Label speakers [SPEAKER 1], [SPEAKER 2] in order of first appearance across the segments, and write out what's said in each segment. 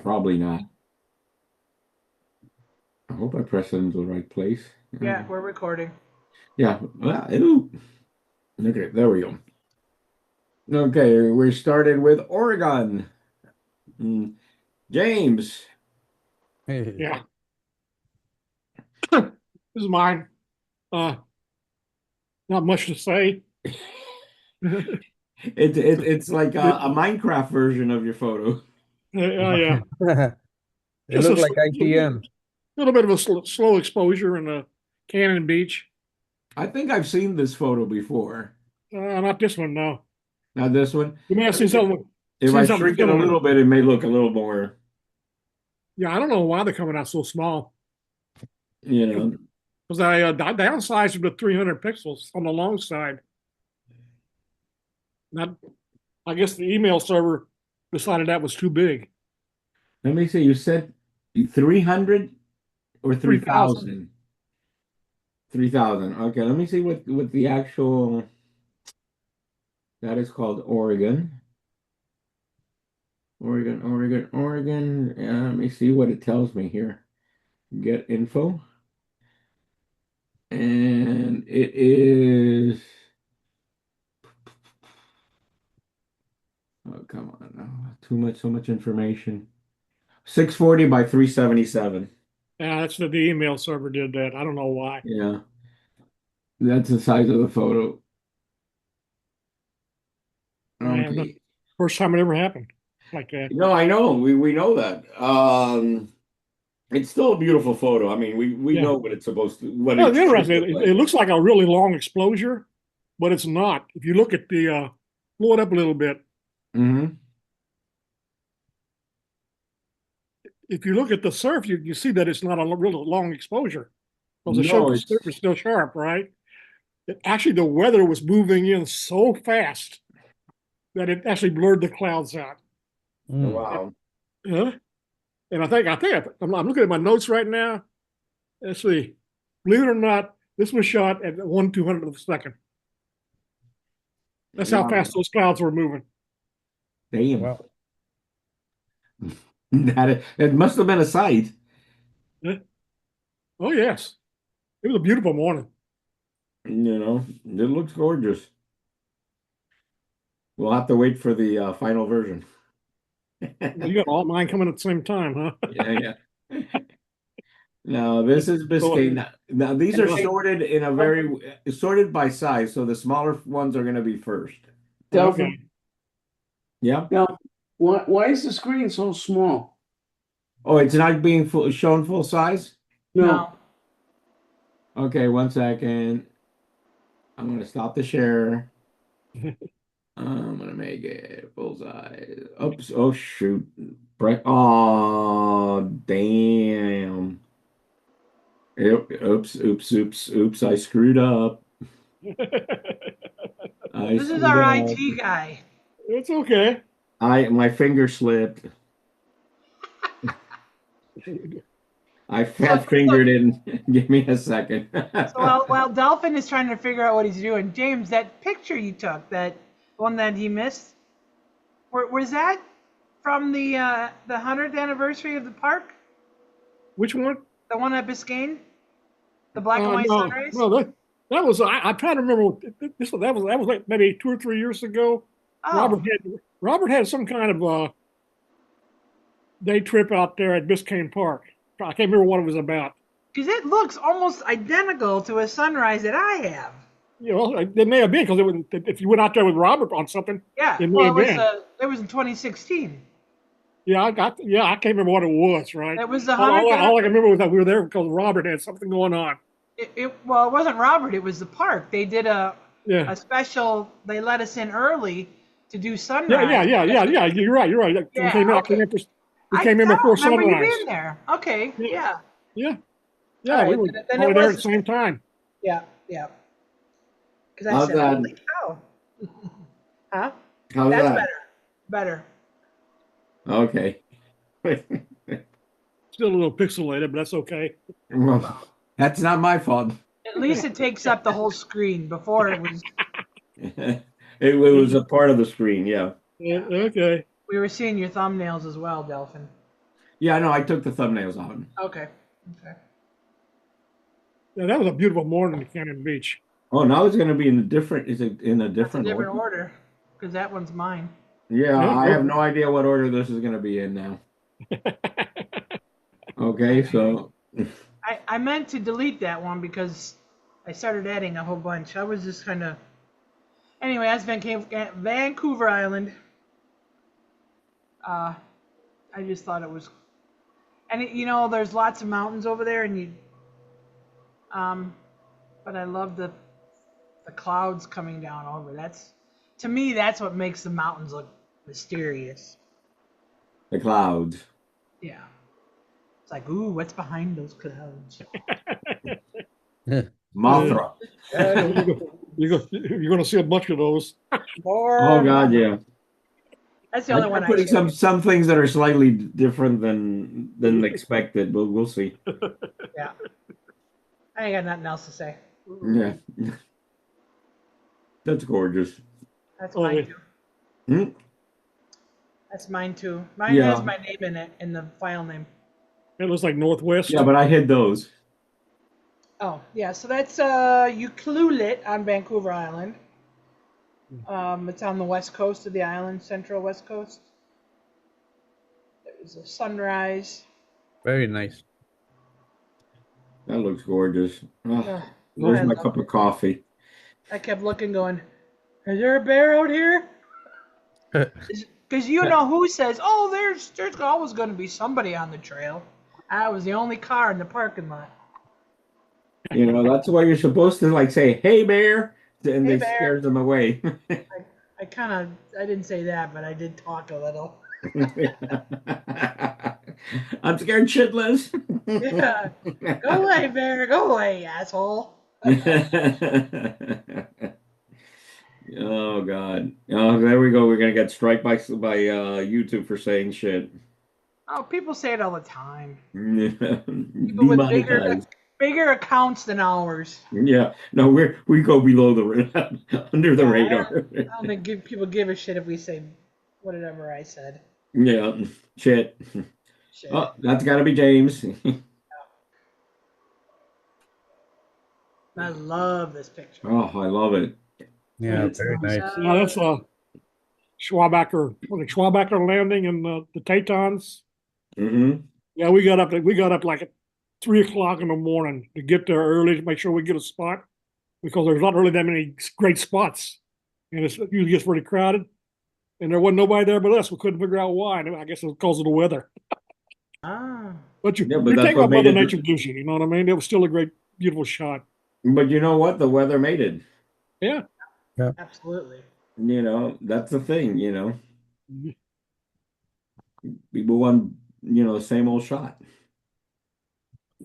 [SPEAKER 1] Probably not. I hope I pressed it into the right place.
[SPEAKER 2] Yeah, we're recording.
[SPEAKER 1] Yeah. Well, ooh. Okay, there we go. Okay, we started with Oregon. Mm, James.
[SPEAKER 3] Hey.
[SPEAKER 4] Yeah, this is mine. Uh, Not much to say.
[SPEAKER 1] It's like a Minecraft version of your photo.
[SPEAKER 4] Yeah,
[SPEAKER 3] They
[SPEAKER 4] just
[SPEAKER 3] look
[SPEAKER 4] a
[SPEAKER 3] like ITM.
[SPEAKER 4] little bit of a slow exposure in the Cannon Beach.
[SPEAKER 1] I think I've seen this photo before.
[SPEAKER 4] Not this one, no.
[SPEAKER 1] Now this one.
[SPEAKER 4] You may have
[SPEAKER 1] If
[SPEAKER 4] seen
[SPEAKER 1] I
[SPEAKER 4] something
[SPEAKER 1] shrink it a
[SPEAKER 4] similar.
[SPEAKER 1] little bit, it may look a little more,
[SPEAKER 4] Yeah, I don't know why they're coming out so small.
[SPEAKER 1] you know.
[SPEAKER 4] Because I downsized them to 300 pixels on the long side. Not, I guess the email server decided that was too big.
[SPEAKER 1] Let me see. You said 300 or
[SPEAKER 4] 3,000.
[SPEAKER 1] 3,000? 3,000. Okay, let me see what the actual that is called Oregon. Oregon. Let me see what it tells me here. Get info. And it is, oh, come on. Oh, so much information. 640 by 377.
[SPEAKER 4] Yeah, that's the email server did that. I don't know why.
[SPEAKER 1] Yeah, that's the size of the photo.
[SPEAKER 4] And
[SPEAKER 1] Okay.
[SPEAKER 4] first time it ever happened like that.
[SPEAKER 1] No, I know. We know that. It's still a beautiful photo. I mean, we
[SPEAKER 4] Yeah.
[SPEAKER 1] know what it's supposed to, what
[SPEAKER 4] Well,
[SPEAKER 1] it
[SPEAKER 4] it's
[SPEAKER 1] should
[SPEAKER 4] interesting.
[SPEAKER 1] look like.
[SPEAKER 4] It looks like a really long exposure, but it's not. If you look at the, blow it up a little bit.
[SPEAKER 1] Hmm.
[SPEAKER 4] If you look at the surf, you see that it's not a really long exposure. Because the
[SPEAKER 1] No,
[SPEAKER 4] surf is still sharp, right? Actually, the weather was moving in so fast that it actually blurred the clouds out.
[SPEAKER 1] wow.
[SPEAKER 4] Yeah. And I'm looking at my notes right now. Let's see. Believe it or not, this was shot at 1/200th of a second. That's how
[SPEAKER 1] Wow.
[SPEAKER 4] fast those clouds were moving.
[SPEAKER 1] Damn.
[SPEAKER 3] Well,
[SPEAKER 1] That it must have been a sight.
[SPEAKER 4] Yeah. Oh yes, it was a beautiful morning.
[SPEAKER 1] It looks gorgeous. We'll have to wait for the final version.
[SPEAKER 4] You got all mine coming at the same time, huh?
[SPEAKER 1] Yeah, yeah. Now this is
[SPEAKER 4] So,
[SPEAKER 1] Biscayne. Now these are sorted in a very sorted by size, so the smaller ones are going to be first.
[SPEAKER 4] okay.
[SPEAKER 5] Delvin,
[SPEAKER 1] Yeah.
[SPEAKER 5] now, why is the screen so small?
[SPEAKER 1] Oh, it's not being shown full size?
[SPEAKER 5] No.
[SPEAKER 1] Okay, 1 second. I'm going to stop the share. I'm going to make it full size. Oops. Oh, shoot. Oh, damn. Oops. I screwed up. I
[SPEAKER 2] This is
[SPEAKER 1] screwed
[SPEAKER 2] our
[SPEAKER 1] up.
[SPEAKER 2] IT guy.
[SPEAKER 4] It's okay.
[SPEAKER 1] My finger slipped. I fat fingered it. Give me a second.
[SPEAKER 2] So while Delphin is trying to figure out what he's doing, James, that picture you took, that one that he missed, was that from the 100th anniversary of the park?
[SPEAKER 4] Which one?
[SPEAKER 2] The one at Biscayne? The black and white
[SPEAKER 4] No,
[SPEAKER 2] sunrise?
[SPEAKER 4] no, that was. I'm trying to remember. That was like maybe 2 or 3 years ago.
[SPEAKER 2] Oh,
[SPEAKER 4] Robert had some kind of day trip out there at Biscayne Park. I can't remember what it was about.
[SPEAKER 2] because it looks almost identical to a sunrise that I have.
[SPEAKER 4] You know, it may have been because if you went out there with Robert on something,
[SPEAKER 2] Yeah,
[SPEAKER 4] it may
[SPEAKER 2] well,
[SPEAKER 4] have been.
[SPEAKER 2] it was in 2016.
[SPEAKER 4] Yeah, I can't remember what it was. Right.
[SPEAKER 2] It was the
[SPEAKER 4] All,
[SPEAKER 2] 100th.
[SPEAKER 4] all I can remember was that we were there because Robert had something going on.
[SPEAKER 2] Well, it wasn't Robert. It was the park. They did a
[SPEAKER 4] Yeah.
[SPEAKER 2] special. They let us in early to do
[SPEAKER 4] Yeah,
[SPEAKER 2] sunrise.
[SPEAKER 4] yeah. You're right. You're right. We
[SPEAKER 2] Yeah,
[SPEAKER 4] came out.
[SPEAKER 2] okay.
[SPEAKER 4] We
[SPEAKER 2] I
[SPEAKER 4] came in before
[SPEAKER 2] don't remember you
[SPEAKER 4] sunrise.
[SPEAKER 2] being there. Okay,
[SPEAKER 4] Yeah,
[SPEAKER 2] yeah.
[SPEAKER 4] yeah,
[SPEAKER 2] All
[SPEAKER 4] yeah. We
[SPEAKER 2] right,
[SPEAKER 4] were
[SPEAKER 2] then
[SPEAKER 4] all
[SPEAKER 2] it
[SPEAKER 4] there at
[SPEAKER 2] was.
[SPEAKER 4] the same time.
[SPEAKER 2] Yeah, yeah. Because I
[SPEAKER 1] How's
[SPEAKER 2] said,
[SPEAKER 1] that?
[SPEAKER 2] holy cow. Huh?
[SPEAKER 1] How's
[SPEAKER 2] That's
[SPEAKER 1] that?
[SPEAKER 2] better.
[SPEAKER 1] Okay.
[SPEAKER 4] Still a little pixelated, but that's okay.
[SPEAKER 1] Well, that's not my fault.
[SPEAKER 2] At least it takes up the whole screen. Before it was,
[SPEAKER 1] It was a part of the screen, yeah.
[SPEAKER 4] Yeah, okay.
[SPEAKER 2] we were seeing your thumbnails as well, Delphin.
[SPEAKER 1] Yeah, no, I took the thumbnails out.
[SPEAKER 2] Okay. Okay.
[SPEAKER 4] Yeah, that was a beautiful morning in Cannon Beach.
[SPEAKER 1] Oh, now it's going to be in a different. Is it in a
[SPEAKER 2] That's a
[SPEAKER 1] different
[SPEAKER 2] different
[SPEAKER 1] order?
[SPEAKER 2] order because that one's mine.
[SPEAKER 1] Yeah,
[SPEAKER 4] Yeah,
[SPEAKER 1] I have no idea what order this is going to be in now. Okay, so
[SPEAKER 2] I meant to delete that one because I started adding a whole bunch. I was just kind of. Anyway, that's Vancouver Island. I just thought it was. And there's lots of mountains over there, and but I love the clouds coming down over. To me, that's what makes the mountains look mysterious.
[SPEAKER 1] the clouds.
[SPEAKER 2] Yeah. It's like, ooh, what's behind those clouds?
[SPEAKER 1] Mothra.
[SPEAKER 4] You're going to see a bunch of those.
[SPEAKER 1] Oh God, yeah.
[SPEAKER 2] That's the only one
[SPEAKER 1] I'm
[SPEAKER 2] I
[SPEAKER 1] putting
[SPEAKER 2] share.
[SPEAKER 1] some things that are slightly different than expected, but we'll see.
[SPEAKER 2] Yeah. I ain't got nothing else to say.
[SPEAKER 1] Yeah, that's gorgeous.
[SPEAKER 2] That's
[SPEAKER 4] Oh,
[SPEAKER 2] mine
[SPEAKER 4] yeah.
[SPEAKER 2] too.
[SPEAKER 1] Hmm?
[SPEAKER 2] That's mine too. Mine
[SPEAKER 1] Yeah.
[SPEAKER 2] has my name in it, in the file name.
[SPEAKER 4] It looks like Northwest.
[SPEAKER 1] Yeah, but I hid those.
[SPEAKER 2] Oh, yeah. So that's Ucluelet on Vancouver Island. It's on the west coast of the island, central west coast. There's a sunrise.
[SPEAKER 3] Very nice.
[SPEAKER 1] That looks gorgeous. Oh,
[SPEAKER 2] Ugh,
[SPEAKER 1] where's
[SPEAKER 2] I
[SPEAKER 1] my
[SPEAKER 2] love
[SPEAKER 1] cup
[SPEAKER 2] it.
[SPEAKER 1] of coffee?
[SPEAKER 2] I kept looking, going, "Is there a bear out here?" Because who says, "Oh, there's always going to be somebody on the trail." I was the only car in the parking lot.
[SPEAKER 1] That's why you're supposed to like say, "Hey, bear," and
[SPEAKER 2] Hey,
[SPEAKER 1] they
[SPEAKER 2] bear.
[SPEAKER 1] scares them away.
[SPEAKER 2] I didn't say that, but I did talk a little.
[SPEAKER 1] I'm scared shitless.
[SPEAKER 2] Yeah. Go away, bear. Go away, asshole.
[SPEAKER 1] Oh God. Oh, there we go. We're gonna get striked by YouTube for saying shit.
[SPEAKER 2] Oh, people say it all the time. People with
[SPEAKER 1] Demonetized.
[SPEAKER 2] bigger accounts than ours.
[SPEAKER 1] Yeah. No, we go below the under the
[SPEAKER 2] Yeah,
[SPEAKER 1] radar.
[SPEAKER 2] I don't think people give a shit if we say whatever I said.
[SPEAKER 1] Yeah. Shit.
[SPEAKER 2] Shit.
[SPEAKER 1] Oh, that's gotta be James.
[SPEAKER 2] I love this picture.
[SPEAKER 1] Oh, I love it.
[SPEAKER 3] Yeah,
[SPEAKER 2] It's
[SPEAKER 3] very nice.
[SPEAKER 4] Yeah, that's Schwabacker Landing and the Tetons.
[SPEAKER 1] Hmm.
[SPEAKER 4] Yeah, we got up like at 3 o'clock in the morning to get there early to make sure we get a spot because there's not really that many great spots, and it usually gets pretty crowded. And there wasn't nobody there but us. We couldn't figure out why. And I guess it was because of the weather.
[SPEAKER 2] Ah.
[SPEAKER 4] But
[SPEAKER 1] Yeah, but
[SPEAKER 4] you
[SPEAKER 1] that's
[SPEAKER 4] take
[SPEAKER 1] what
[SPEAKER 4] what
[SPEAKER 1] made
[SPEAKER 4] Mother
[SPEAKER 1] it.
[SPEAKER 4] Nature gives you. You know what I mean? It was still a great, beautiful shot.
[SPEAKER 1] But you know what? The weather made it.
[SPEAKER 4] Yeah.
[SPEAKER 2] Absolutely.
[SPEAKER 1] That's the thing, People want, the same old shot.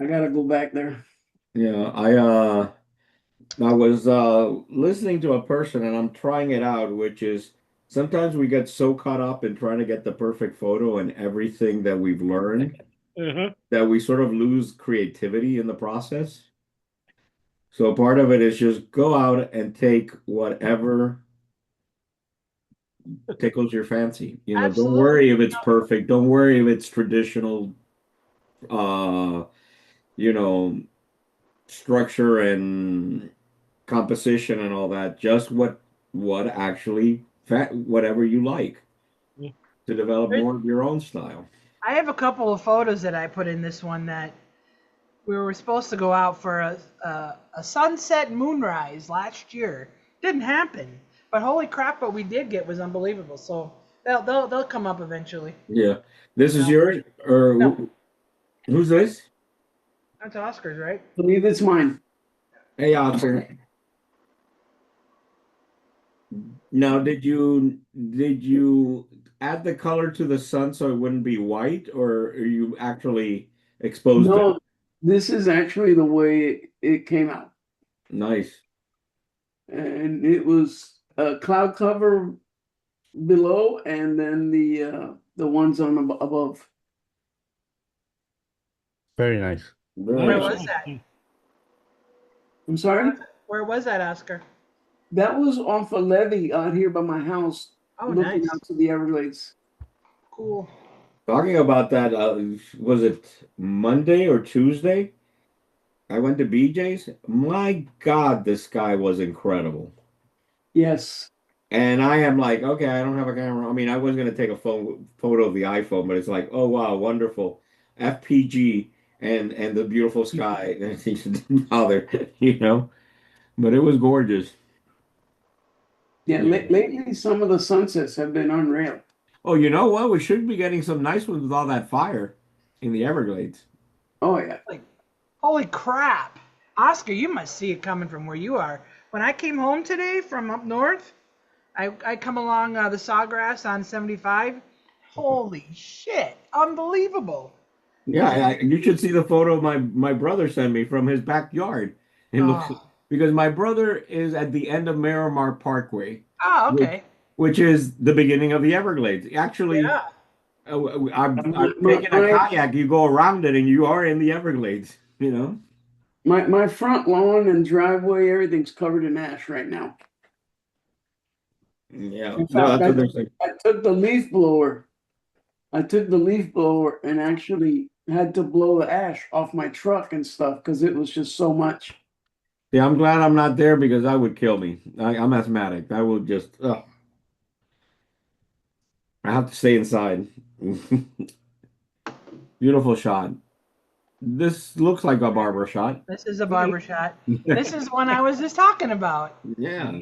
[SPEAKER 5] I gotta go back there.
[SPEAKER 1] Yeah, I was listening to a person and I'm trying it out, which is sometimes we get so caught up in trying to get the perfect photo and everything that we've learned
[SPEAKER 4] Uh-huh.
[SPEAKER 1] that we sort of lose creativity in the process. So part of it is just go out and take whatever tickles your fancy. Don't worry
[SPEAKER 2] Absolutely.
[SPEAKER 1] if it's perfect. Don't worry if it's traditional, uh, you know, structure and composition and all that. Just what actually whatever you like
[SPEAKER 4] Yeah.
[SPEAKER 1] to develop more of your own style.
[SPEAKER 2] I have a couple of photos that I put in this one that we were supposed to go out for a sunset moonrise last year. Didn't happen, but holy crap, what we did get was unbelievable. So they'll come up eventually.
[SPEAKER 1] Yeah. This is
[SPEAKER 2] No.
[SPEAKER 1] yours or
[SPEAKER 2] No.
[SPEAKER 1] who's this?
[SPEAKER 2] That's Oscar's, right?
[SPEAKER 5] I believe it's mine.
[SPEAKER 1] Hey, Oscar. Now, did you add the color to the sun so it wouldn't be white, or are you actually exposed it?
[SPEAKER 5] No, this is actually the way it came out.
[SPEAKER 1] Nice.
[SPEAKER 5] And it was a cloud cover below and then the ones on above.
[SPEAKER 3] Very nice.
[SPEAKER 1] Very
[SPEAKER 2] Where
[SPEAKER 1] nice.
[SPEAKER 2] was that?
[SPEAKER 5] I'm sorry?
[SPEAKER 2] Where was that, Oscar?
[SPEAKER 5] That was off a levee out here by my house,
[SPEAKER 2] Oh,
[SPEAKER 5] looking
[SPEAKER 2] nice.
[SPEAKER 5] out to the Everglades.
[SPEAKER 2] Cool.
[SPEAKER 1] Talking about that, was it Monday or Tuesday? I went to BJ's. My God, this guy was incredible.
[SPEAKER 5] Yes.
[SPEAKER 1] And I am like, okay, I don't have a camera. I mean, I was gonna take a photo of the iPhone, but it's like, oh wow, wonderful, FPG and the beautiful sky. And he didn't bother, you know. But it was gorgeous.
[SPEAKER 5] Yeah,
[SPEAKER 1] Yeah.
[SPEAKER 5] lately some of the sunsets have been unreal.
[SPEAKER 1] Oh, you know what? We should be getting some nice ones with all that fire in the Everglades.
[SPEAKER 5] Oh yeah.
[SPEAKER 2] Like, holy crap. Oscar, you must see it coming from where you are. When I came home today from up north, I come along the Sawgrass on 75. Holy shit. Unbelievable.
[SPEAKER 1] Yeah,
[SPEAKER 2] It's just,
[SPEAKER 1] you should see the photo my brother sent me from his backyard. It looks
[SPEAKER 2] oh,
[SPEAKER 1] because my brother is at the end of Miramar Parkway,
[SPEAKER 2] oh,
[SPEAKER 1] which
[SPEAKER 2] okay.
[SPEAKER 1] which is the beginning of the Everglades. Actually,
[SPEAKER 2] Yeah.
[SPEAKER 1] I've taken a kayak. You go around it, and you are in the Everglades. You know.
[SPEAKER 5] My front lawn and driveway, everything's covered in ash right now.
[SPEAKER 1] Yeah.
[SPEAKER 5] In
[SPEAKER 1] No,
[SPEAKER 5] fact,
[SPEAKER 1] that's what they're saying.
[SPEAKER 5] I took the leaf blower. I took the leaf blower and actually had to blow the ash off my truck and stuff because it was just so much.
[SPEAKER 1] Yeah, I'm glad I'm not there because that would kill me. I'm asthmatic. I will just. Ugh. I have to stay inside. Beautiful shot. This looks like a barber shot.
[SPEAKER 2] This is a barber shot. This is one I was just talking about.
[SPEAKER 1] Yeah.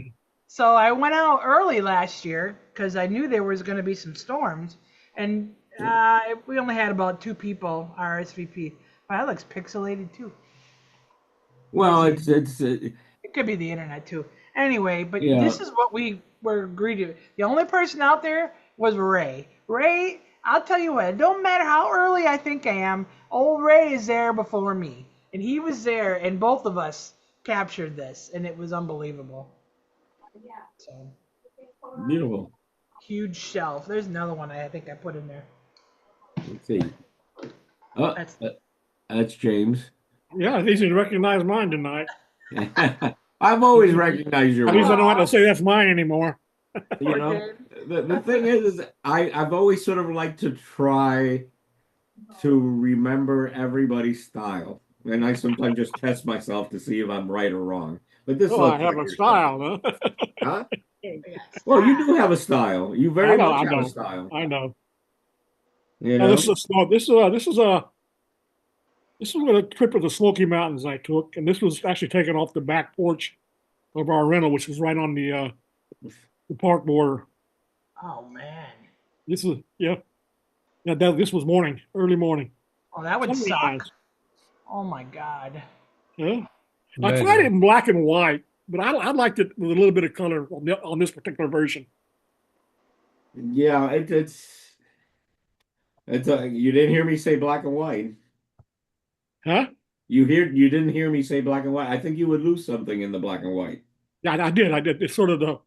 [SPEAKER 2] So I went out early last year because I knew there was going to be some storms, and we only had about 2 people RSVP. Wow, that looks pixelated too.
[SPEAKER 1] Well,
[SPEAKER 2] That's it could be the internet too. Anyway, but
[SPEAKER 1] yeah.
[SPEAKER 2] this is what we were agreed to. The only person out there was Ray. Ray, I'll tell you what, it don't matter how early I think I am, old Ray is there before me. And he was there, and both of us captured this, and it was unbelievable. So,
[SPEAKER 1] Beautiful.
[SPEAKER 2] huge shelf. There's another one I think I put in there.
[SPEAKER 1] Let's see. Oh,
[SPEAKER 2] That's
[SPEAKER 1] that's James.
[SPEAKER 4] Yeah, it's easy to recognize mine tonight.
[SPEAKER 1] I've always recognized your
[SPEAKER 4] At least I
[SPEAKER 1] voice.
[SPEAKER 4] don't have to say that's mine anymore.
[SPEAKER 1] You
[SPEAKER 2] poor
[SPEAKER 1] know,
[SPEAKER 2] James.
[SPEAKER 1] the thing is I've always sort of liked to try to remember everybody's style. And I sometimes just test myself to see if I'm right or wrong. But this
[SPEAKER 4] Oh, I
[SPEAKER 1] looks
[SPEAKER 4] have
[SPEAKER 1] like
[SPEAKER 4] a
[SPEAKER 1] your style.
[SPEAKER 4] style, huh?
[SPEAKER 1] Huh?
[SPEAKER 2] I got
[SPEAKER 1] Well, you
[SPEAKER 2] style.
[SPEAKER 1] do have a style. You
[SPEAKER 4] I
[SPEAKER 1] very
[SPEAKER 4] know,
[SPEAKER 1] much
[SPEAKER 4] I
[SPEAKER 1] have a
[SPEAKER 4] know,
[SPEAKER 1] style.
[SPEAKER 4] I know.
[SPEAKER 1] You
[SPEAKER 4] Now,
[SPEAKER 1] know?
[SPEAKER 4] this is a trip to the Smoky Mountains I took, and this was actually taken off the back porch of our rental, which was right on the park border.
[SPEAKER 2] Oh man.
[SPEAKER 4] This is this was early morning,
[SPEAKER 2] Oh, that would suck.
[SPEAKER 4] sunrise.
[SPEAKER 2] Oh my god.
[SPEAKER 4] Yeah, I
[SPEAKER 3] Very
[SPEAKER 4] tried it
[SPEAKER 3] nice.
[SPEAKER 4] in black and white, but I liked it with a little bit of color on this particular version.
[SPEAKER 1] Yeah, it's you didn't hear me say black and white.
[SPEAKER 4] Huh?
[SPEAKER 1] You didn't hear me say black and white. I think you would lose something in the black and white.
[SPEAKER 4] Yeah, I did. I did. It's sort of the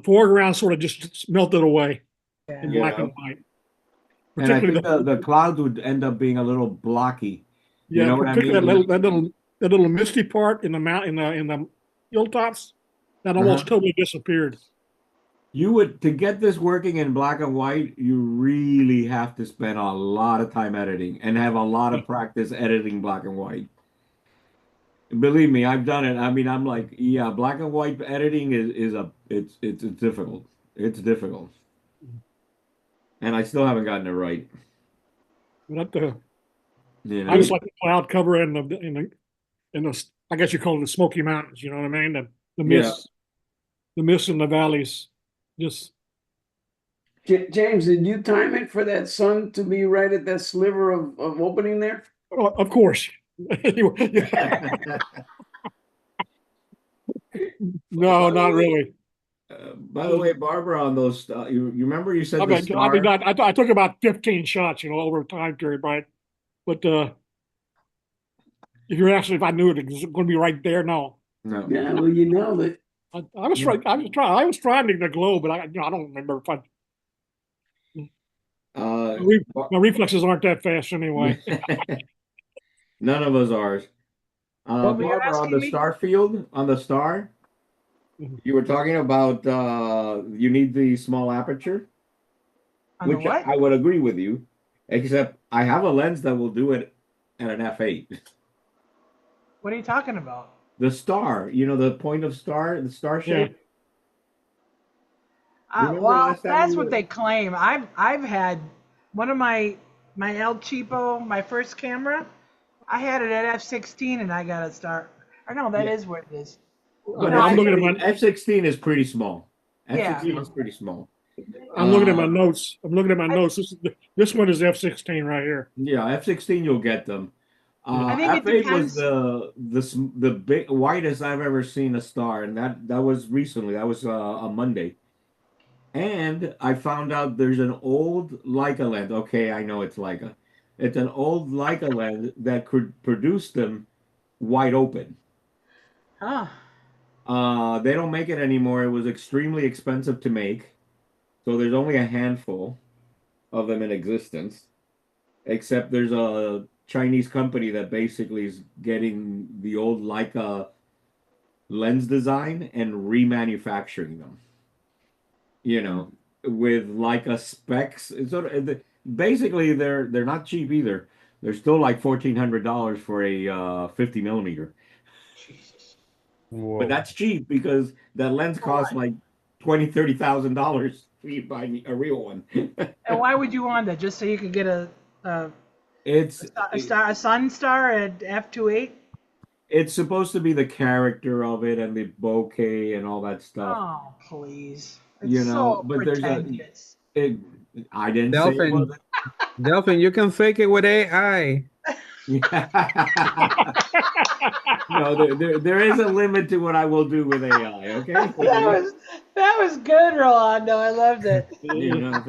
[SPEAKER 4] foreground sort of just melted away in
[SPEAKER 2] Yeah.
[SPEAKER 1] You
[SPEAKER 4] black and
[SPEAKER 1] know?
[SPEAKER 4] white.
[SPEAKER 1] And I
[SPEAKER 4] Particularly
[SPEAKER 1] think the clouds would end up being a little blocky. You know what I
[SPEAKER 4] particularly
[SPEAKER 1] mean?
[SPEAKER 4] that little misty part in the mount in the hilltops that almost
[SPEAKER 1] Uh-huh.
[SPEAKER 4] totally disappeared.
[SPEAKER 1] You would to get this working in black and white, you really have to spend a lot of time editing and have a lot of practice editing black and white. Believe me, I've done it. I mean, I'm like, yeah, black and white editing is a it's difficult. It's difficult. And I still haven't gotten it right.
[SPEAKER 4] But
[SPEAKER 1] You
[SPEAKER 4] I just
[SPEAKER 1] know?
[SPEAKER 4] like the cloud cover and the I guess you call it the Smoky Mountains. You know what I mean? The
[SPEAKER 1] Yeah.
[SPEAKER 4] mist, the mist in the valleys. Just
[SPEAKER 5] James, did you time it for that sun to be right at that sliver of opening there?
[SPEAKER 4] oh, of course. Yeah. No, not really.
[SPEAKER 1] By the way, Barbara, on those, you remember you said
[SPEAKER 4] I
[SPEAKER 1] the
[SPEAKER 4] mean, I mean,
[SPEAKER 1] star?
[SPEAKER 4] I took about 15 shots, over a time period, right? But if you're asking if I knew it was going to be right there, no.
[SPEAKER 1] No.
[SPEAKER 5] Yeah, well, you know that.
[SPEAKER 4] I was right. I was trying to glow, but I don't remember if I.
[SPEAKER 1] Uh,
[SPEAKER 4] My reflexes aren't that fast anyway.
[SPEAKER 1] None of us are.
[SPEAKER 2] What were you
[SPEAKER 1] Barbara, on
[SPEAKER 2] asking
[SPEAKER 1] the
[SPEAKER 2] me?
[SPEAKER 1] star field, on the star, you were talking about you need the small aperture,
[SPEAKER 2] On the
[SPEAKER 1] which
[SPEAKER 2] what?
[SPEAKER 1] I would agree with you. Except I have a lens that will do it at an f8.
[SPEAKER 2] What are you talking about?
[SPEAKER 1] The star, you know, the point of star, the star
[SPEAKER 4] Yeah.
[SPEAKER 1] shape. You remember
[SPEAKER 2] Well,
[SPEAKER 1] last time we
[SPEAKER 2] that's what
[SPEAKER 1] were?
[SPEAKER 2] they claim. I've had one of my El Cheapo, my first camera. I had it at f16 and I got a star. Or no, that
[SPEAKER 1] Yeah.
[SPEAKER 2] is what it is.
[SPEAKER 1] But
[SPEAKER 2] No,
[SPEAKER 4] I'm
[SPEAKER 2] I
[SPEAKER 4] looking at
[SPEAKER 1] F16,
[SPEAKER 4] my
[SPEAKER 1] F16 is pretty small.
[SPEAKER 2] yeah.
[SPEAKER 1] F16 is pretty small.
[SPEAKER 4] I'm looking at my
[SPEAKER 1] Uh,
[SPEAKER 4] notes. I'm looking at my
[SPEAKER 2] I
[SPEAKER 4] notes. This one is F16 right here.
[SPEAKER 1] yeah, F16 you'll get them.
[SPEAKER 4] Yeah.
[SPEAKER 2] I think it
[SPEAKER 1] F8 was
[SPEAKER 2] depends.
[SPEAKER 1] the big widest I've ever seen a star, and that was recently. That was a Monday. And I found out there's an old Leica lens. Okay, I know it's Leica. It's an old Leica lens that could produce them wide open.
[SPEAKER 2] Huh.
[SPEAKER 1] They don't make it anymore. It was extremely expensive to make, so there's only a handful of them in existence. Except there's a Chinese company that basically is getting the old Leica lens design and remanufacturing them. You know, with Leica specs. It's sort of basically they're not cheap either. They're still like $1,400 for a 50 millimeter.
[SPEAKER 2] Jesus.
[SPEAKER 1] But
[SPEAKER 3] Whoa.
[SPEAKER 1] that's cheap because that lens
[SPEAKER 2] For what?
[SPEAKER 1] costs like 20, $30,000 for you to buy a real one.
[SPEAKER 2] And why would you want that? Just so you could get a
[SPEAKER 1] It's
[SPEAKER 2] a sun star at f28?
[SPEAKER 1] it's supposed to be the character of it and the bokeh and all that stuff,
[SPEAKER 2] Oh, please. It's
[SPEAKER 1] you know.
[SPEAKER 2] so
[SPEAKER 1] But there's
[SPEAKER 2] pretentious.
[SPEAKER 1] it, I didn't say it
[SPEAKER 3] Delphin,
[SPEAKER 1] wasn't.
[SPEAKER 3] Delphin, you can fake it with AI.
[SPEAKER 1] No, there is a limit to what I will do with AI, okay?
[SPEAKER 2] That was good, Rolando. I loved it.
[SPEAKER 1] You know,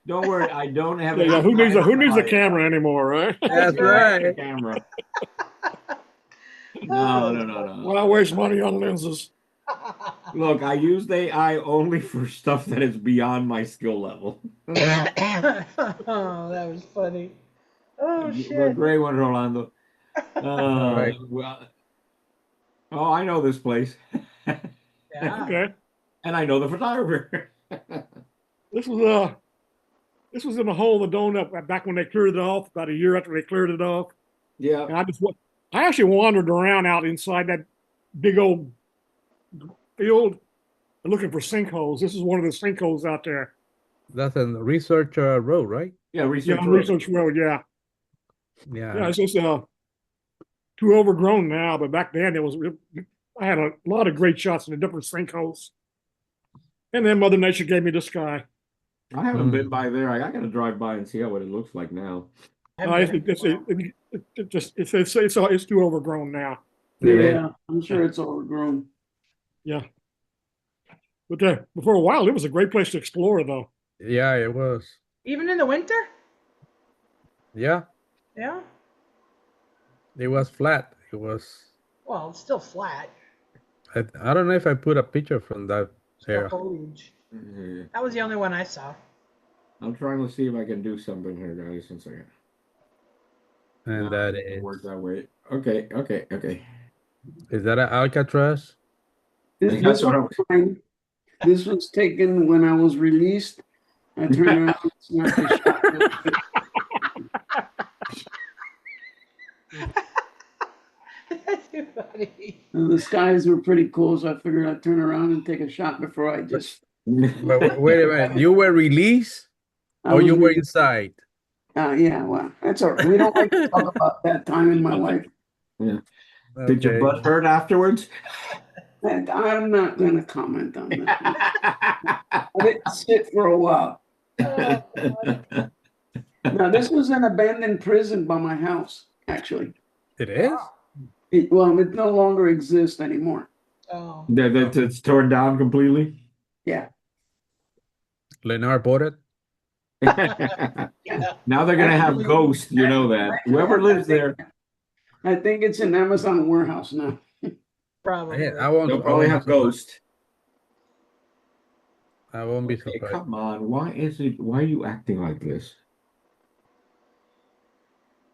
[SPEAKER 1] don't worry, I don't have
[SPEAKER 4] Yeah, yeah.
[SPEAKER 1] any
[SPEAKER 4] Who
[SPEAKER 1] privacy
[SPEAKER 4] needs a
[SPEAKER 1] bias.
[SPEAKER 4] camera anymore, right?
[SPEAKER 2] That's
[SPEAKER 3] That's
[SPEAKER 1] Who needs
[SPEAKER 2] right.
[SPEAKER 1] a
[SPEAKER 3] right.
[SPEAKER 1] camera? No,
[SPEAKER 2] Oh,
[SPEAKER 1] no, no,
[SPEAKER 4] Well,
[SPEAKER 1] no.
[SPEAKER 4] I waste money on lenses.
[SPEAKER 1] Look, I use AI only for stuff that is beyond my skill level.
[SPEAKER 2] oh, that was funny. Oh
[SPEAKER 1] A
[SPEAKER 2] shit.
[SPEAKER 1] great one, Rolando.
[SPEAKER 3] All right.
[SPEAKER 1] Well, oh, I know this place.
[SPEAKER 2] Yeah.
[SPEAKER 4] Okay.
[SPEAKER 1] And I know the photographer.
[SPEAKER 4] This was this was in the hole of the donut back when they cleared it off, about a year after they cleared it off.
[SPEAKER 1] Yeah.
[SPEAKER 4] And I actually wandered around out inside that big old field looking for sinkholes. This is one of the sinkholes out there.
[SPEAKER 3] That's a research road, right?
[SPEAKER 1] Yeah,
[SPEAKER 4] Yeah,
[SPEAKER 1] research
[SPEAKER 4] on
[SPEAKER 1] road.
[SPEAKER 4] Research Road. Yeah, yeah.
[SPEAKER 3] Yeah.
[SPEAKER 4] It's just too overgrown now, but back then I had a lot of great shots in the different sinkholes. And then Mother Nature gave me this guy.
[SPEAKER 1] I haven't been
[SPEAKER 3] Mm.
[SPEAKER 1] by there. I gotta drive by and see what it looks like now.
[SPEAKER 2] I've been in a while.
[SPEAKER 4] It's too overgrown now.
[SPEAKER 3] It is.
[SPEAKER 5] Yeah, I'm sure it's overgrown.
[SPEAKER 4] Yeah, but for a while it was a great place to explore, though.
[SPEAKER 3] Yeah, it was.
[SPEAKER 2] Even in the winter?
[SPEAKER 3] Yeah,
[SPEAKER 2] Yeah.
[SPEAKER 3] it was flat. It was.
[SPEAKER 2] Well, it's still flat.
[SPEAKER 3] I don't know if I put a picture from that
[SPEAKER 2] Still
[SPEAKER 3] era.
[SPEAKER 2] foliage.
[SPEAKER 1] Mhm.
[SPEAKER 2] That was the only one I saw.
[SPEAKER 1] I'm trying to see if I can do something here, guys. One second.
[SPEAKER 3] And
[SPEAKER 1] No,
[SPEAKER 3] that
[SPEAKER 1] it doesn't
[SPEAKER 3] is.
[SPEAKER 1] work that way. Okay, okay, okay.
[SPEAKER 3] Is that an Alcatraz?
[SPEAKER 5] This
[SPEAKER 1] That's what
[SPEAKER 5] was mine. This was taken when I was released. I turned around and snapped a shot.
[SPEAKER 2] That's too funny.
[SPEAKER 5] And the skies were pretty cool, so I figured I'd turn around and take a shot before I just.
[SPEAKER 3] But wait a minute. You were released
[SPEAKER 5] I
[SPEAKER 3] or
[SPEAKER 5] was
[SPEAKER 3] you were
[SPEAKER 5] released.
[SPEAKER 3] inside?
[SPEAKER 5] Yeah, well, that's all right. We don't like to talk about that time in my life.
[SPEAKER 1] Yeah. Did your
[SPEAKER 3] Okay.
[SPEAKER 1] butt hurt afterwards?
[SPEAKER 5] And I'm not going to comment on that. I didn't sit for a while.
[SPEAKER 2] Oh,
[SPEAKER 5] Now, this was an abandoned prison by my house, actually.
[SPEAKER 3] It is?
[SPEAKER 5] It no longer exists anymore.
[SPEAKER 2] oh.
[SPEAKER 1] It's torn down completely.
[SPEAKER 5] Yeah.
[SPEAKER 3] Leonard bought it?
[SPEAKER 1] Now they're gonna have ghosts, you know that. Whoever lives there,
[SPEAKER 5] I think it's an Amazon warehouse now.
[SPEAKER 2] Probably.
[SPEAKER 3] I won't.
[SPEAKER 1] they'll probably have ghosts.
[SPEAKER 3] I won't be
[SPEAKER 1] Hey,
[SPEAKER 3] surprised.
[SPEAKER 1] come on, why are you acting like this?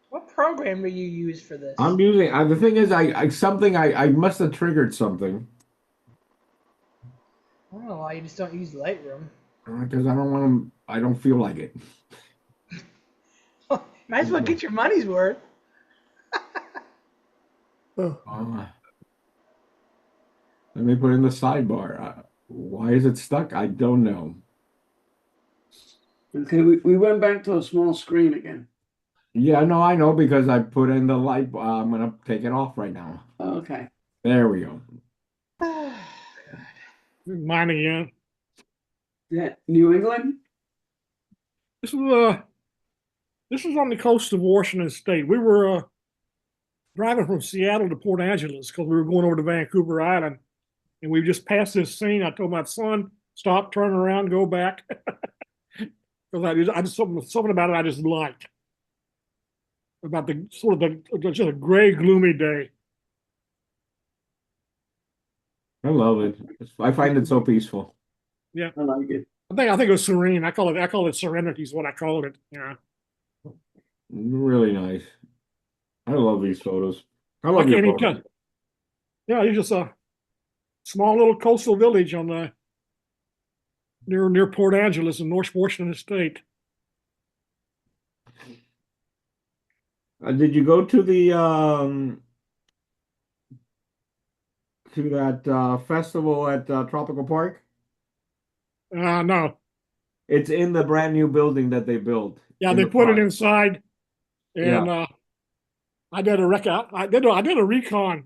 [SPEAKER 2] What program do you use for this?
[SPEAKER 1] I'm using the thing is I must have triggered something
[SPEAKER 2] I don't know why you just don't use Lightroom.
[SPEAKER 1] because I don't feel like it.
[SPEAKER 2] Might as well get your money's worth.
[SPEAKER 3] Oh,
[SPEAKER 1] Let me put in the sidebar. Why is it stuck? I don't know.
[SPEAKER 5] Okay, we went back to a small screen again.
[SPEAKER 1] Yeah, no, I know because I put in the light. I'm gonna take it off right now.
[SPEAKER 5] Okay.
[SPEAKER 1] There we go.
[SPEAKER 4] Mine again.
[SPEAKER 5] That New England?
[SPEAKER 4] This was this is on the coast of Washington State. We were driving from Seattle to Port Angeles because we were going over to Vancouver Island, and we just passed this scene. I told my son, "Stop, turn around, go back," because I just something about it I just liked about the sort of the just a gray, gloomy day.
[SPEAKER 1] I love it. I find it so peaceful.
[SPEAKER 4] Yeah,
[SPEAKER 5] I like it.
[SPEAKER 4] I think it was serene. I call it serenity is what I called it. Yeah,
[SPEAKER 1] Really nice. I love these photos. I
[SPEAKER 4] I
[SPEAKER 1] love your
[SPEAKER 4] can't even
[SPEAKER 1] photos.
[SPEAKER 4] tell. Yeah, it's just a small little coastal village on the near Port Angeles in North Washington State.
[SPEAKER 1] Did you go to the to that festival at Tropical Park?
[SPEAKER 4] No,
[SPEAKER 1] It's in the brand new building that they built
[SPEAKER 4] yeah,
[SPEAKER 1] in
[SPEAKER 4] they
[SPEAKER 1] the
[SPEAKER 4] put it
[SPEAKER 1] park.
[SPEAKER 4] inside,
[SPEAKER 1] Yeah.
[SPEAKER 4] and I did a recon,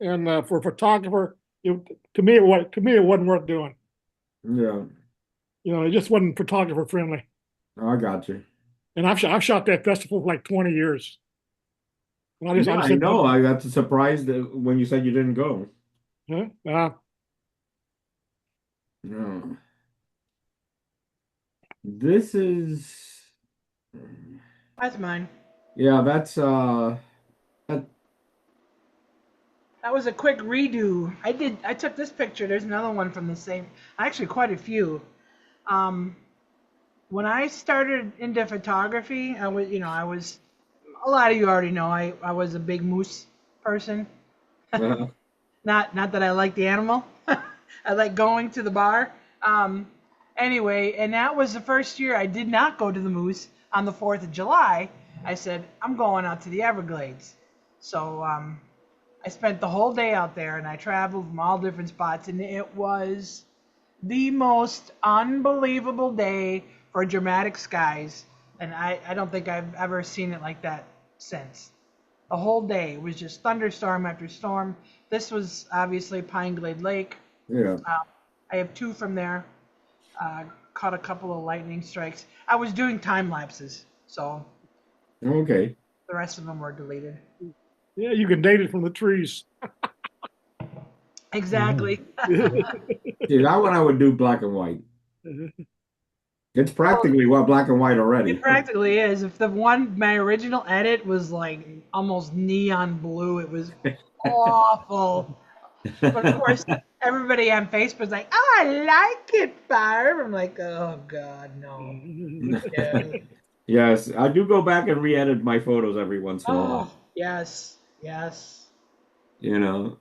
[SPEAKER 4] and for a photographer, to me it wasn't worth doing.
[SPEAKER 1] Yeah.
[SPEAKER 4] It just wasn't photographer friendly.
[SPEAKER 1] I got you.
[SPEAKER 4] And I've shot that festival for like 20 years. And
[SPEAKER 1] Yeah,
[SPEAKER 4] I just
[SPEAKER 1] I
[SPEAKER 4] didn't.
[SPEAKER 1] know. I got surprised when you said you didn't go.
[SPEAKER 4] Huh?
[SPEAKER 1] No. This is
[SPEAKER 2] That's mine.
[SPEAKER 1] yeah, that's that,
[SPEAKER 2] That was a quick redo. I took this picture. There's another one from the same, actually quite a few. Um, when I started into photography, I was, a lot of you already know, I was a big moose person.
[SPEAKER 1] uh,
[SPEAKER 2] Not that I like the animal. I like going to the bar. Um, anyway, and that was the first year I did not go to the moose on the 4th of July. I said, I'm going out to the Everglades. So I spent the whole day out there and I traveled from all different spots, and it was the most unbelievable day for dramatic skies. And I don't think I've ever seen it like that since. The whole day was just thunderstorm after storm. This was obviously Pine Glade Lake.
[SPEAKER 1] yeah.
[SPEAKER 2] I have two from there. Caught a couple of lightning strikes. I was doing time lapses, so
[SPEAKER 1] Okay.
[SPEAKER 2] the rest of them were deleted.
[SPEAKER 4] Yeah, you can date it from the trees.
[SPEAKER 2] Exactly.
[SPEAKER 1] See, that one I would do black and white. It's
[SPEAKER 2] Well,
[SPEAKER 1] practically what black and white
[SPEAKER 2] it
[SPEAKER 1] already.
[SPEAKER 2] practically is. If my original edit was like almost neon blue, it was awful. But of course, everybody on Facebook's like, "Oh, I like it, Barb." I'm like, "Oh God, no." Yeah.
[SPEAKER 1] Yes, I do go back and re-edit my photos every once in a while.
[SPEAKER 2] Oh, yes, yes.
[SPEAKER 1] You know,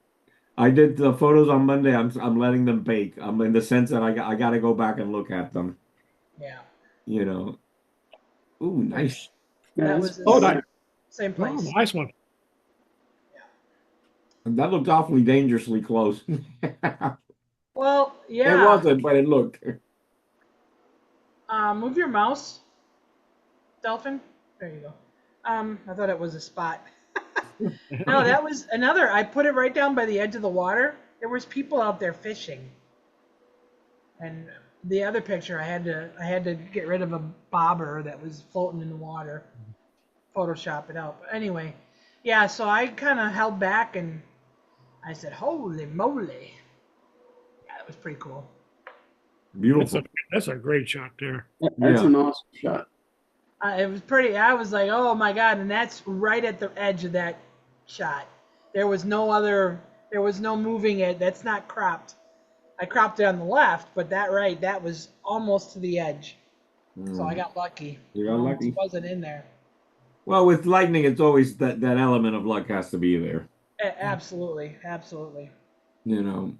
[SPEAKER 1] I did the photos on Monday. I'm letting them bake. I'm in the sense that I got to go back and look at them.
[SPEAKER 2] Yeah.
[SPEAKER 1] You know. Ooh, nice.
[SPEAKER 5] Yeah,
[SPEAKER 2] That
[SPEAKER 5] that's
[SPEAKER 2] was the
[SPEAKER 4] Oh,
[SPEAKER 5] pretty.
[SPEAKER 2] same place.
[SPEAKER 4] nice one.
[SPEAKER 1] That looked awfully dangerously close.
[SPEAKER 2] Well,
[SPEAKER 1] It
[SPEAKER 2] yeah.
[SPEAKER 1] wasn't, but it looked.
[SPEAKER 2] Move your mouse, Dolphin. There you go. I thought it was a spot. No, that was another. I put it right down by the edge of the water. There was people out there fishing. And the other picture, I had to get rid of a bobber that was floating in the water. Photoshop it out. But anyway, yeah. So I kind of held back and I said, "Holy moly!" Yeah, that was pretty cool.
[SPEAKER 4] That's
[SPEAKER 1] Beautiful.
[SPEAKER 4] a that's a great shot there.
[SPEAKER 5] That's
[SPEAKER 1] Yeah.
[SPEAKER 5] an awesome shot.
[SPEAKER 2] It was pretty. I was like, "Oh my God!" And that's right at the edge of that shot. There was no other. There was no moving it. That's not cropped. I cropped it on the left, but that was almost to the edge. So I
[SPEAKER 1] Mm,
[SPEAKER 2] got lucky.
[SPEAKER 1] you
[SPEAKER 2] It
[SPEAKER 1] got
[SPEAKER 2] almost
[SPEAKER 1] lucky.
[SPEAKER 2] wasn't in there.
[SPEAKER 1] Well, with lightning, it's always that element of luck has to be there.
[SPEAKER 2] Absolutely, absolutely.
[SPEAKER 1] You know.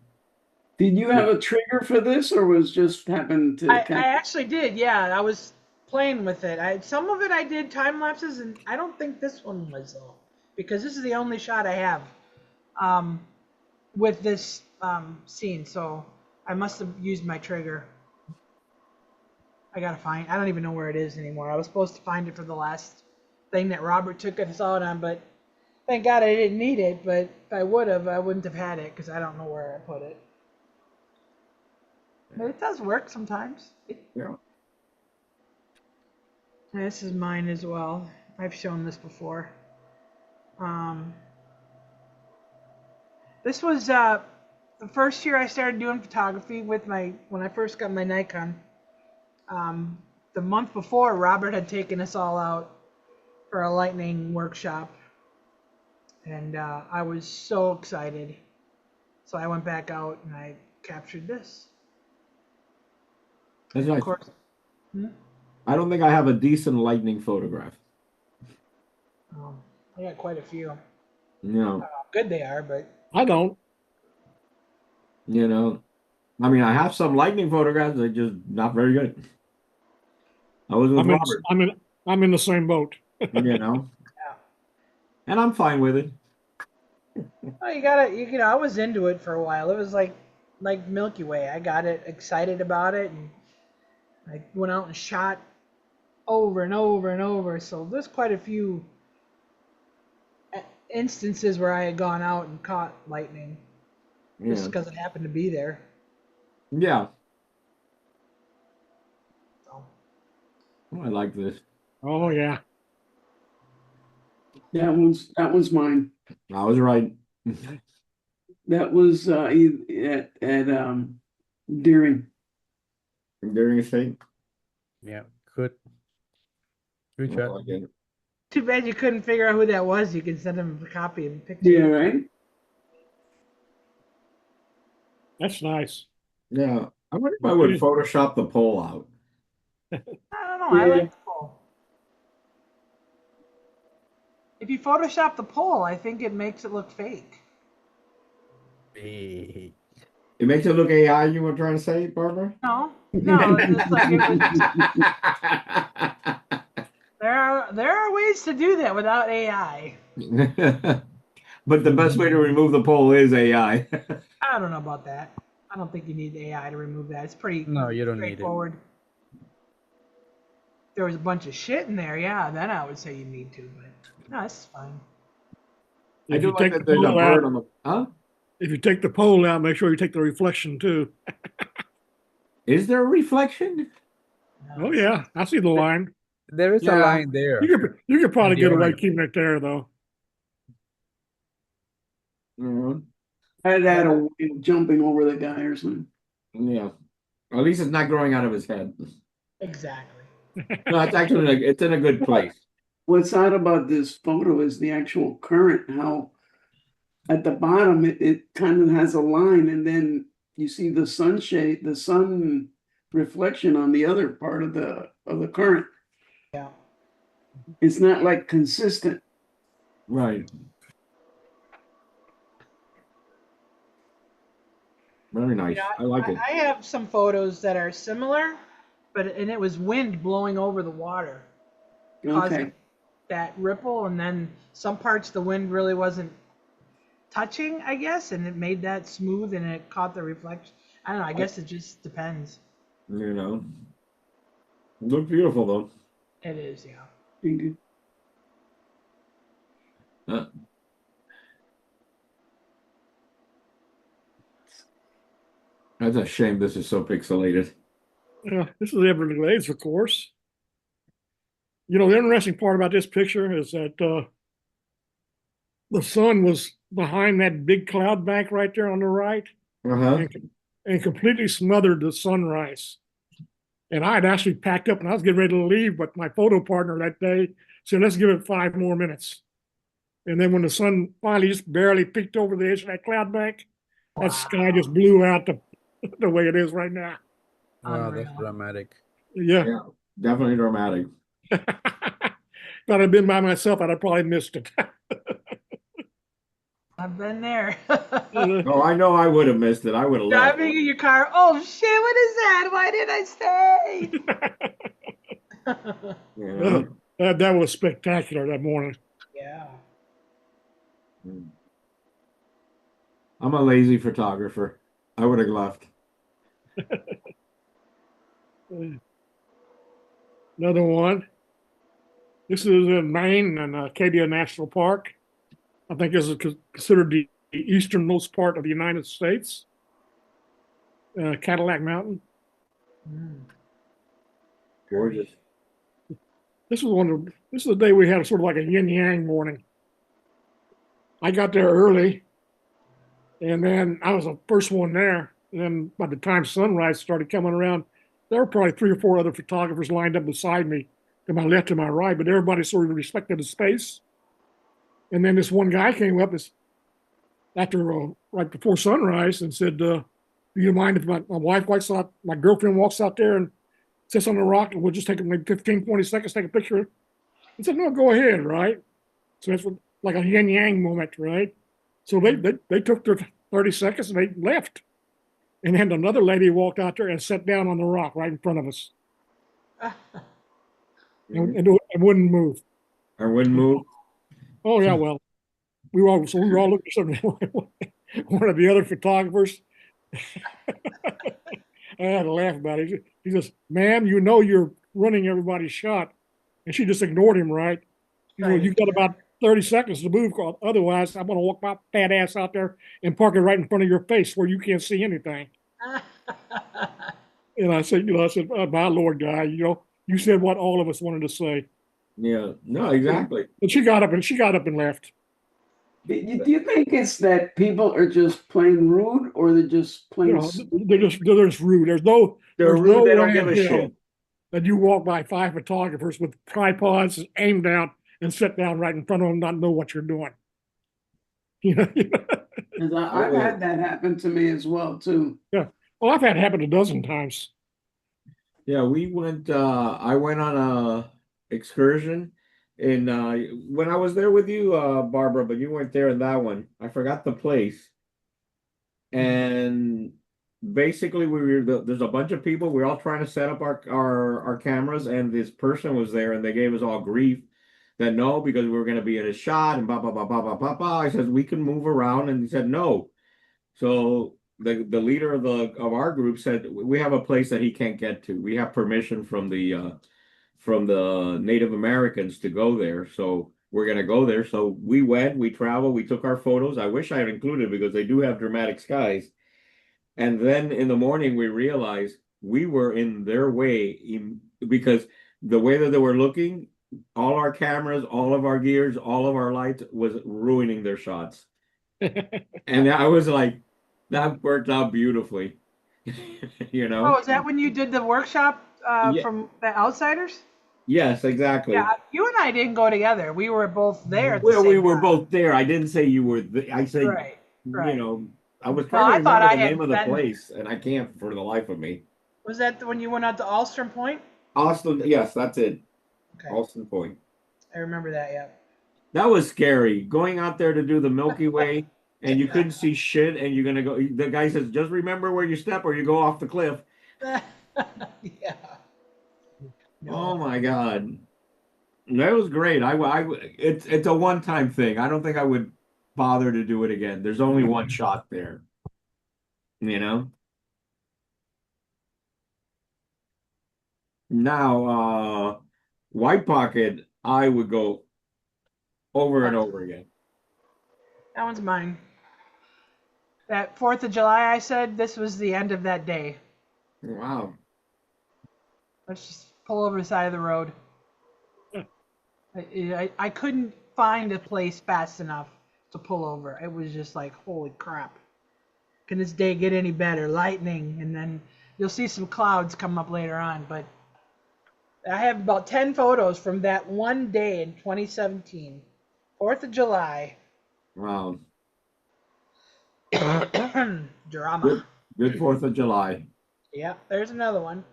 [SPEAKER 5] Did you have a trigger for this, or was just happened to
[SPEAKER 2] I
[SPEAKER 5] kind
[SPEAKER 2] actually did. Yeah, I was playing with it. Some of it I did time lapses, and I don't think this one was though, because this is the only shot I have with this scene. So I must have used my trigger. I gotta find. I don't even know where it is anymore. I was supposed to find it for the last thing that Robert took us out on, but thank God I didn't need it. But if I would have, I wouldn't have had it because I don't know where I put it. But it does work sometimes.
[SPEAKER 1] Yeah.
[SPEAKER 2] This is mine as well. I've shown this before. This was the first year I started doing photography with when I first got my Nikon. The month before, Robert had taken us all out for a lightning workshop, and I was so excited. So I went back out and I captured this.
[SPEAKER 1] That's
[SPEAKER 2] Of
[SPEAKER 1] nice.
[SPEAKER 2] course.
[SPEAKER 1] I don't think I have a decent lightning photograph.
[SPEAKER 2] I got quite a few.
[SPEAKER 1] No.
[SPEAKER 2] How good they are, but
[SPEAKER 4] I don't.
[SPEAKER 1] You know, I mean, I have some lightning photographs. They're just not very good. I was with Robert,
[SPEAKER 4] I'm in the same boat.
[SPEAKER 1] you know,
[SPEAKER 2] yeah.
[SPEAKER 1] and I'm fine with it.
[SPEAKER 2] Well, you know, I was into it for a while. It was like Milky Way. I got excited about it, and I went out and shot over and over and over. So there's quite a few instances where I had gone out and caught lightning just
[SPEAKER 1] Yeah.
[SPEAKER 2] because it happened to be there.
[SPEAKER 1] Yeah.
[SPEAKER 2] So,
[SPEAKER 1] Oh, I like this.
[SPEAKER 4] Oh yeah.
[SPEAKER 5] That one's mine.
[SPEAKER 1] I was right.
[SPEAKER 5] That was at Deering.
[SPEAKER 1] During a thing.
[SPEAKER 3] Yeah, good. Good
[SPEAKER 1] I
[SPEAKER 3] shot.
[SPEAKER 1] like it.
[SPEAKER 2] too bad you couldn't figure out who that was. You could send him a copy of the picture.
[SPEAKER 5] Yeah, right.
[SPEAKER 4] That's nice.
[SPEAKER 1] Yeah. I wonder if I would Photoshop the pole out.
[SPEAKER 2] I don't know. I
[SPEAKER 5] Yeah.
[SPEAKER 2] like the pole. If you Photoshop the pole, I think it makes it look fake.
[SPEAKER 3] Hey.
[SPEAKER 1] It makes it look AI, you were trying to say, Barbara?
[SPEAKER 2] No, it's like there are ways to do that without AI.
[SPEAKER 1] But the best way to remove the pole is AI.
[SPEAKER 2] I don't know about that. I don't think you need AI to remove that. It's pretty
[SPEAKER 3] No, you don't need it.
[SPEAKER 2] straightforward. If there was a bunch of shit in there, yeah, then I would say you need to, but no, it's fine.
[SPEAKER 1] I
[SPEAKER 4] If
[SPEAKER 1] do
[SPEAKER 4] you
[SPEAKER 1] like
[SPEAKER 4] take
[SPEAKER 1] that
[SPEAKER 4] the
[SPEAKER 1] there's a
[SPEAKER 4] pole
[SPEAKER 1] bird
[SPEAKER 4] out,
[SPEAKER 1] on the. Huh?
[SPEAKER 4] if you take the pole out, make sure you take the reflection too.
[SPEAKER 1] Is there a reflection?
[SPEAKER 2] No,
[SPEAKER 4] Oh yeah, I see the line.
[SPEAKER 3] There is a
[SPEAKER 1] Yeah.
[SPEAKER 3] line there.
[SPEAKER 4] You could probably
[SPEAKER 3] The
[SPEAKER 4] get away
[SPEAKER 3] orange.
[SPEAKER 4] keeping it there though.
[SPEAKER 1] Mhm.
[SPEAKER 5] I'd add a whale jumping over the guy or something.
[SPEAKER 1] Yeah. At least it's not growing out of his head.
[SPEAKER 2] exactly.
[SPEAKER 1] No, it's actually it's in a good place.
[SPEAKER 5] What's odd about this photo is the actual current, how at the bottom it kind of has a line, and then you see the sun reflection on the other part of the current.
[SPEAKER 2] Yeah.
[SPEAKER 5] It's not like consistent.
[SPEAKER 1] Right. Very nice.
[SPEAKER 2] You know,
[SPEAKER 1] I like it.
[SPEAKER 2] I have some photos that are similar, and it was wind blowing over the water, causing
[SPEAKER 5] Okay.
[SPEAKER 2] that ripple, and then some parts the wind really wasn't touching, I guess, and it made that smooth and it caught the reflection. I don't know. I guess it just depends.
[SPEAKER 1] You know. Look beautiful though.
[SPEAKER 2] It is, yeah.
[SPEAKER 5] Thank you.
[SPEAKER 1] Uh, That's a shame this is so pixelated.
[SPEAKER 4] Yeah, this is Everglades, of course. You know, the interesting part about this picture is that the sun was behind that big cloud bank right there on the right
[SPEAKER 1] Uh-huh.
[SPEAKER 4] and completely smothered the sunrise. And I had actually packed up and I was getting ready to leave, but my photo partner that day said, let's give it 5 more minutes. And then when the sun finally just barely peeked over the edge of that cloud bank, that sky just blew out the way it is right now.
[SPEAKER 3] Wow, that's
[SPEAKER 2] Unreal.
[SPEAKER 3] dramatic.
[SPEAKER 4] Yeah.
[SPEAKER 1] Yeah. Definitely dramatic.
[SPEAKER 4] If I'd have been by myself, I'd have probably missed it.
[SPEAKER 2] I've been there.
[SPEAKER 1] Oh, I know I would have missed it. I would have left.
[SPEAKER 2] Driving in your car. Oh shit! What is that? Why did I stay?
[SPEAKER 1] You know?
[SPEAKER 4] That was spectacular that morning.
[SPEAKER 2] Yeah.
[SPEAKER 1] I'm a lazy photographer. I would have left.
[SPEAKER 4] Another one. This is in Maine and Acadia National Park. I think this is considered the easternmost part of the United States. Cadillac Mountain.
[SPEAKER 2] Mm.
[SPEAKER 1] Gorgeous.
[SPEAKER 4] This is the day we had sort of like a yin yang morning. I got there early, and then I was the first one there. And then by the time sunrise started coming around, there were probably 3 or 4 other photographers lined up beside me, to my left and my right, but everybody sort of respected the space. And then this one guy came up after right before sunrise and said, "Do you mind if my wife walks out, my girlfriend walks out there and sits on the rock, and we'll just take maybe 15, 20 seconds, take a picture?" I said, "No, go ahead," right? So it's like a yin yang moment, right? So they took their 30 seconds and they left. And then another lady walked out there and sat down on the rock right in front of us and wouldn't move.
[SPEAKER 1] I wouldn't move.
[SPEAKER 4] Oh yeah, well, we were all looking at something. One of the other photographers, I had to laugh about it. He says, "Ma'am, you know you're running everybody's shot," and she just ignored him. Right? You know,
[SPEAKER 2] Right.
[SPEAKER 4] you got about 30 seconds to move. Otherwise, I'm going to walk my fat ass out there and park it right in front of your face where you can't see anything. And I said, oh, my Lord, guy, you said what all of us wanted to say.
[SPEAKER 1] Yeah. No, exactly.
[SPEAKER 4] And she got up and left.
[SPEAKER 5] Do you think it's that people are just plain rude, or they're just
[SPEAKER 4] You
[SPEAKER 5] plain
[SPEAKER 4] know,
[SPEAKER 5] stupid?
[SPEAKER 4] they're just rude.
[SPEAKER 1] They're
[SPEAKER 4] There's
[SPEAKER 1] rude.
[SPEAKER 4] no
[SPEAKER 1] They don't
[SPEAKER 4] way
[SPEAKER 1] give
[SPEAKER 4] in
[SPEAKER 1] a
[SPEAKER 4] hell
[SPEAKER 1] shit.
[SPEAKER 4] that you walk by 5 photographers with tripods aimed out and sit down right in front of them, not know what you're doing. You know,
[SPEAKER 5] 'Cause
[SPEAKER 1] Oh
[SPEAKER 5] I've
[SPEAKER 1] yeah.
[SPEAKER 5] had that happen to me as well too.
[SPEAKER 4] yeah. Well, I've had it happen a dozen times.
[SPEAKER 1] Yeah, we went I went on a excursion in when I was there with you, Barbara, but you weren't there in that one. I forgot the place. And basically there's a bunch of people. We're all trying to set up our cameras, and this person was there and they gave us all grief that no, because we were gonna be in a shot and blah blah blah blah blah blah blah. I said we can move around, and he said no. So the leader of our group said we have a place that he can't get to. We have permission from the Native Americans to go there. So we're gonna go there. So we went, we traveled, we took our photos. I wish I had included because they do have dramatic skies. And then in the morning we realized we were in their way because the way that they were looking, all our cameras, all of our gears, all of our lights was ruining their shots. And I was like, that worked out beautifully. You
[SPEAKER 2] Oh,
[SPEAKER 1] know?
[SPEAKER 2] is that when you did the workshop
[SPEAKER 1] Yeah.
[SPEAKER 2] from the Outsiders?
[SPEAKER 1] Yes, exactly.
[SPEAKER 2] Yeah, you and I didn't go together. We were both there at the
[SPEAKER 1] Well, we
[SPEAKER 2] same
[SPEAKER 1] were
[SPEAKER 2] time.
[SPEAKER 1] both there. I didn't say you were I said,
[SPEAKER 2] Right, right.
[SPEAKER 1] I was
[SPEAKER 2] Well,
[SPEAKER 1] trying to
[SPEAKER 2] I thought
[SPEAKER 1] remember
[SPEAKER 2] I
[SPEAKER 1] the name
[SPEAKER 2] had
[SPEAKER 1] of the
[SPEAKER 2] been.
[SPEAKER 1] place, and I can't for the life of me.
[SPEAKER 2] Was that when you went out to Alstrom Point?
[SPEAKER 1] Austin, yes, that's it.
[SPEAKER 2] Okay,
[SPEAKER 1] Austin Point.
[SPEAKER 2] I remember that.
[SPEAKER 1] That was scary. Going out there to do the Milky Way, and you
[SPEAKER 2] Yeah.
[SPEAKER 1] couldn't see shit, and you're gonna go. The guy says, just remember where you step, or you go off the cliff.
[SPEAKER 2] Yeah.
[SPEAKER 1] Oh
[SPEAKER 2] No.
[SPEAKER 1] my God. That was great. It's a one-time thing. I don't think I would bother to do it again. There's only one shot there, you know? Now, White Pocket, I would go over and over again.
[SPEAKER 2] That one's mine. That 4th of July, I said this was the end of that day.
[SPEAKER 1] Wow.
[SPEAKER 2] Let's just pull over the side of the road. I couldn't find a place fast enough to pull over. It was just like, holy crap. Can this day get any better? Lightning, and then you'll see some clouds come up later on. But I have about 10 photos from that one day in 2017, 4th of July.
[SPEAKER 1] Wow.
[SPEAKER 2] Drama.
[SPEAKER 1] Good, good 4th of July.
[SPEAKER 2] Yep, there's another one.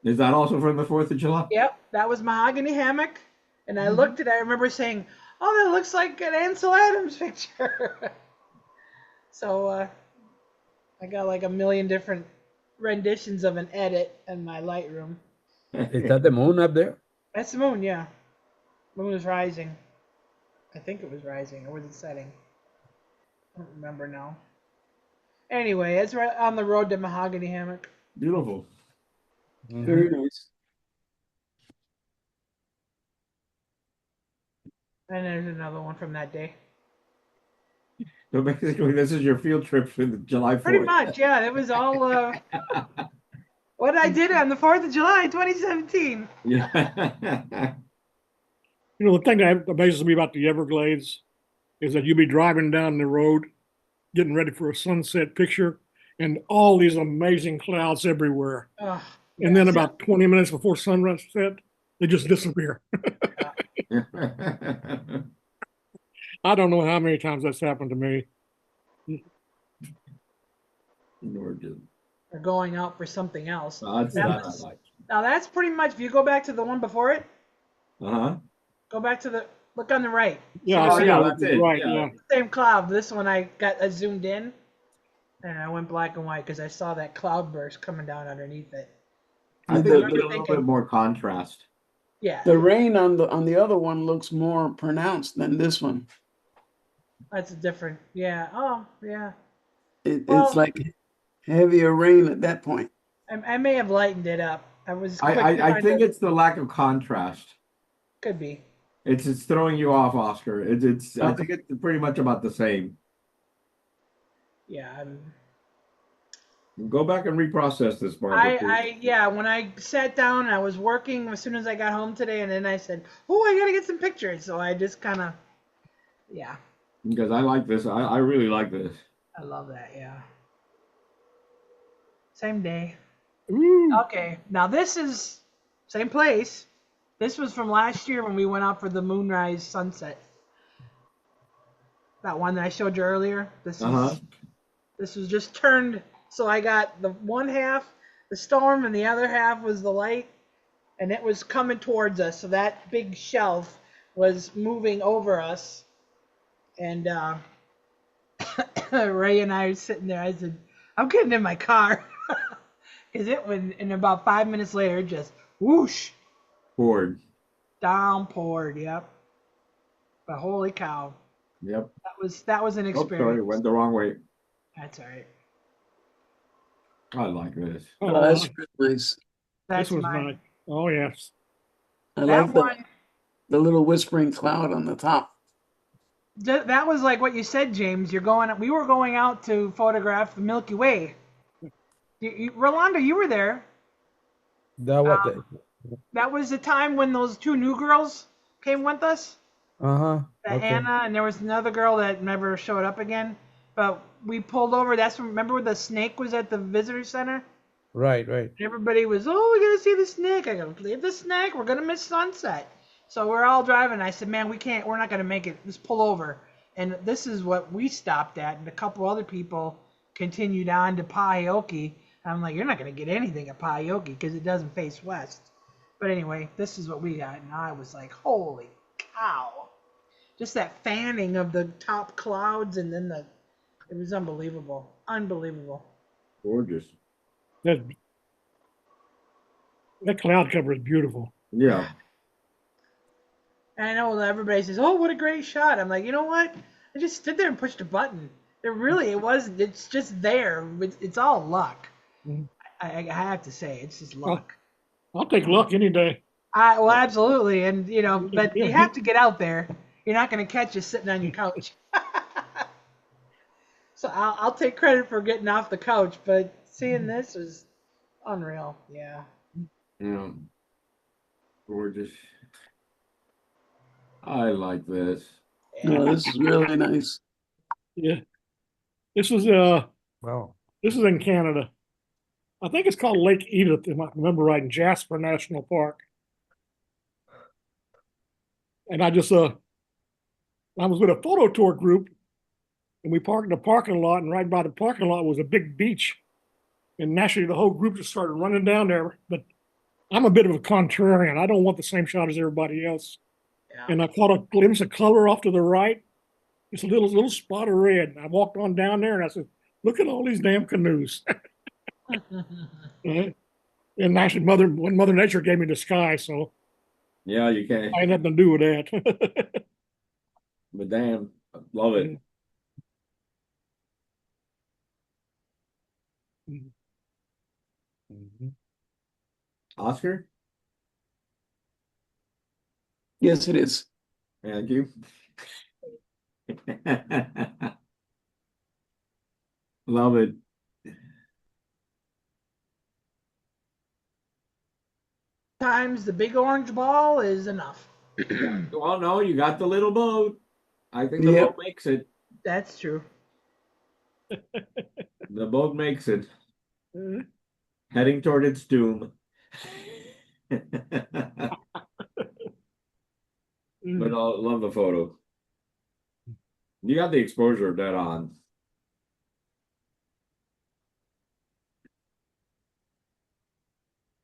[SPEAKER 1] Is that also from the 4th of July?
[SPEAKER 2] Yep, that was mahogany hammock. And I looked at it, I remember saying, oh, that looks like an Ansel Adams picture. So I got like a million different renditions of an edit in my Lightroom.
[SPEAKER 3] Is that the moon up there?
[SPEAKER 2] That's the moon, yeah. Moon was rising. I think it was rising, or was it setting? I don't remember now. Anyway, it's right on the road to Mahogany Hammock.
[SPEAKER 1] Beautiful.
[SPEAKER 5] Very nice.
[SPEAKER 2] And there's another one from that day.
[SPEAKER 1] So basically, this is your field trip for the July 4th.
[SPEAKER 2] Pretty much, yeah. It was all what I did on the 4th of July, 2017.
[SPEAKER 1] Yeah.
[SPEAKER 4] You know, the thing that amazes me about the Everglades is that you'll be driving down the road, getting ready for a sunset picture, and all these amazing clouds everywhere.
[SPEAKER 2] Oh,
[SPEAKER 4] And then
[SPEAKER 2] yes.
[SPEAKER 4] about 20 minutes before sunset, they just disappear. I don't know how many times that's happened to me.
[SPEAKER 1] Gorgeous.
[SPEAKER 2] Or going out for something else.
[SPEAKER 1] That's
[SPEAKER 2] That
[SPEAKER 1] that I
[SPEAKER 2] was-
[SPEAKER 1] like.
[SPEAKER 2] Now that's pretty much. If you go back to the one before it,
[SPEAKER 1] Uh-huh.
[SPEAKER 2] go back to the look on the right.
[SPEAKER 4] Yeah,
[SPEAKER 1] Oh,
[SPEAKER 4] I see
[SPEAKER 1] yeah,
[SPEAKER 4] that.
[SPEAKER 1] that's it.
[SPEAKER 4] Right,
[SPEAKER 1] Yeah.
[SPEAKER 4] yeah.
[SPEAKER 2] Same cloud. This one I zoomed in, and I went black and white because I saw that cloud burst coming down underneath it.
[SPEAKER 1] I think
[SPEAKER 5] The-
[SPEAKER 1] there's
[SPEAKER 2] remember
[SPEAKER 1] a little
[SPEAKER 2] thinking-
[SPEAKER 1] bit more contrast.
[SPEAKER 2] Yeah,
[SPEAKER 5] The rain on the other one looks more pronounced than this one.
[SPEAKER 2] that's a different. Yeah. Oh, yeah.
[SPEAKER 5] It's like heavier rain at that point.
[SPEAKER 2] I may have lightened it up. I was. Quick
[SPEAKER 1] I think it's the lack of contrast.
[SPEAKER 2] could be.
[SPEAKER 1] It's throwing you off, Oscar. I think it's pretty much about the same.
[SPEAKER 2] Yeah.
[SPEAKER 1] Go back and reprocess this, Barbara. please.
[SPEAKER 2] Yeah. When I sat down, I was working as soon as I got home today, and then I said, "Oh, I gotta get some pictures." So I just kind of, yeah.
[SPEAKER 1] Because I like this. I really like this.
[SPEAKER 2] I love that. Yeah. Same day.
[SPEAKER 4] Ooh.
[SPEAKER 2] Okay, now this is same place. This was from last year when we went out for the moonrise sunset. That one that I showed you earlier.
[SPEAKER 1] Uh-huh.
[SPEAKER 2] This was just turned, so I got the one half the storm and the other half was the light, and it was coming towards us. So that big shelf was moving over us, and Ray and I were sitting there. I said, "I'm getting in my car." Because it went, and about 5 minutes later, just whoosh,
[SPEAKER 1] Ford.
[SPEAKER 2] downpoured. Yep. But holy cow,
[SPEAKER 1] Yep.
[SPEAKER 2] that was an
[SPEAKER 1] Oh,
[SPEAKER 2] experience.
[SPEAKER 1] sorry, went the wrong way.
[SPEAKER 2] That's all right.
[SPEAKER 1] I like this.
[SPEAKER 5] Oh, that's really nice.
[SPEAKER 2] That's
[SPEAKER 4] This was
[SPEAKER 2] mine.
[SPEAKER 4] nice. Oh, yes.
[SPEAKER 5] I
[SPEAKER 2] That
[SPEAKER 5] like
[SPEAKER 2] one.
[SPEAKER 5] the little whispering cloud on the top.
[SPEAKER 2] That was like what you said, James. We were going out to photograph the Milky Way. Rolando, you were there.
[SPEAKER 3] That what?
[SPEAKER 2] That was the time when those two new girls came with us.
[SPEAKER 3] Uh-huh. Okay.
[SPEAKER 2] Anna, and there was another girl that never showed up again. But we pulled over. Remember where the snake was at the visitor center?
[SPEAKER 3] Right.
[SPEAKER 2] And everybody was, "Oh, we gotta see the snake." I go, "Leave the snake. We're gonna miss sunset." So we're all driving. I said, "Man, we're not gonna make it. Just pull over." And this is what we stopped at, and a couple other people continued on to Paioki. I'm like, "You're not gonna get anything at Paioki because it doesn't face west." But anyway, this is what we got, and I was like, "Holy cow!" Just that fanning of the top clouds, and then it was unbelievable, unbelievable.
[SPEAKER 1] Gorgeous.
[SPEAKER 4] That cloud cover is beautiful.
[SPEAKER 1] Yeah.
[SPEAKER 2] And I know that everybody says, "Oh, what a great shot." I'm like, you know what? I just stood there and pushed a button. It's just there. It's all luck.
[SPEAKER 4] Mhm.
[SPEAKER 2] I have to say, it's just luck.
[SPEAKER 4] I'll take luck any day.
[SPEAKER 2] Well, absolutely. And, but you have to get out there. You're not going to catch us sitting on your couch. So I'll take credit for getting off the couch, but seeing this was unreal. Yeah.
[SPEAKER 1] Yeah. Gorgeous. I like this.
[SPEAKER 5] No, this is really nice.
[SPEAKER 4] Yeah. This is
[SPEAKER 3] Wow.
[SPEAKER 4] this is in Canada. I think it's called Lake Edith, if I remember right, in Jasper National Park. And I was with a photo tour group, and we parked in the parking lot, and right by the parking lot was a big beach. And naturally, the whole group just started running down there. But I'm a bit of a contrarian. I don't want the same shot as everybody else.
[SPEAKER 2] Yeah.
[SPEAKER 4] And I caught a glimpse of color off to the right. It's a little spot of red. And I walked on down there, and I said, "Look at all these damn canoes." And And actually, when Mother Nature gave me the sky, so
[SPEAKER 1] Yeah, you can.
[SPEAKER 4] I had nothing to do with that.
[SPEAKER 1] But damn, love it.
[SPEAKER 4] Mhm.
[SPEAKER 1] Oscar,
[SPEAKER 5] Yes, it is.
[SPEAKER 1] thank you. Love it.
[SPEAKER 2] Times the big orange ball is enough.
[SPEAKER 1] Well, no, you got the little boat. I think the boat
[SPEAKER 5] Yep.
[SPEAKER 1] makes it.
[SPEAKER 2] That's true.
[SPEAKER 1] The boat makes it,
[SPEAKER 4] Uh,
[SPEAKER 1] heading toward its doom. But I love the photo. You got the exposure dead on.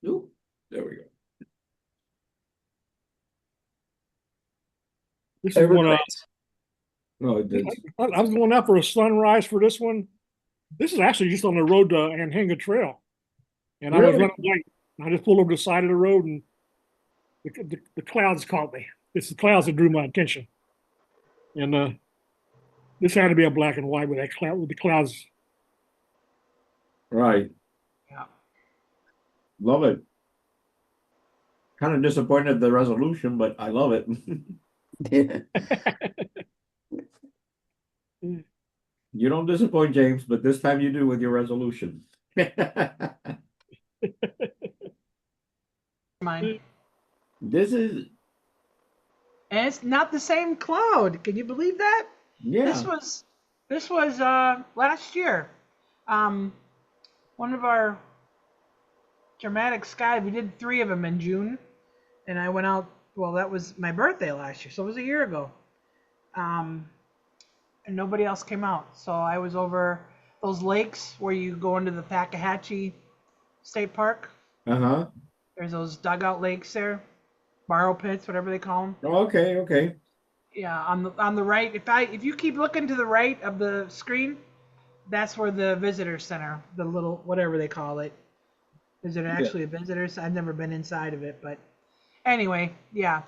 [SPEAKER 1] Ooh, there we go.
[SPEAKER 4] This is one.
[SPEAKER 5] Everglades.
[SPEAKER 1] No, it's
[SPEAKER 4] I was going out for a sunrise for this one. This is actually just on the road to Anhinga Trail, and I was
[SPEAKER 1] really
[SPEAKER 4] running late. I just pulled over the side of the road, and the clouds caught me. It's the clouds that drew my attention, and this had to be a black and white with that cloud with the clouds.
[SPEAKER 1] right.
[SPEAKER 2] Yeah.
[SPEAKER 1] Love it. Kind of disappointed the resolution, but I love it.
[SPEAKER 5] Yeah.
[SPEAKER 1] You don't disappoint, James, but this time you do with your resolution.
[SPEAKER 2] Mine.
[SPEAKER 1] This is,
[SPEAKER 2] And it's not the same cloud. Can you believe that? This
[SPEAKER 1] yeah.
[SPEAKER 2] was last year. Um, one of our dramatic skies. We did 3 of them in June, and I went out. Well, that was my birthday last year, so it was a year ago. Um, and nobody else came out, so I was over those lakes where you go into the Thackahachie State Park.
[SPEAKER 1] Uh-huh.
[SPEAKER 2] There's those dugout lakes there, borrow pits, whatever they call them.
[SPEAKER 1] Okay, okay.
[SPEAKER 2] Yeah, on the right. If you keep looking to the right of the screen, that's where the visitor center, the little whatever they call it. Is it
[SPEAKER 1] Yeah.
[SPEAKER 2] actually a visitor? I've never been inside of it, but anyway, yeah.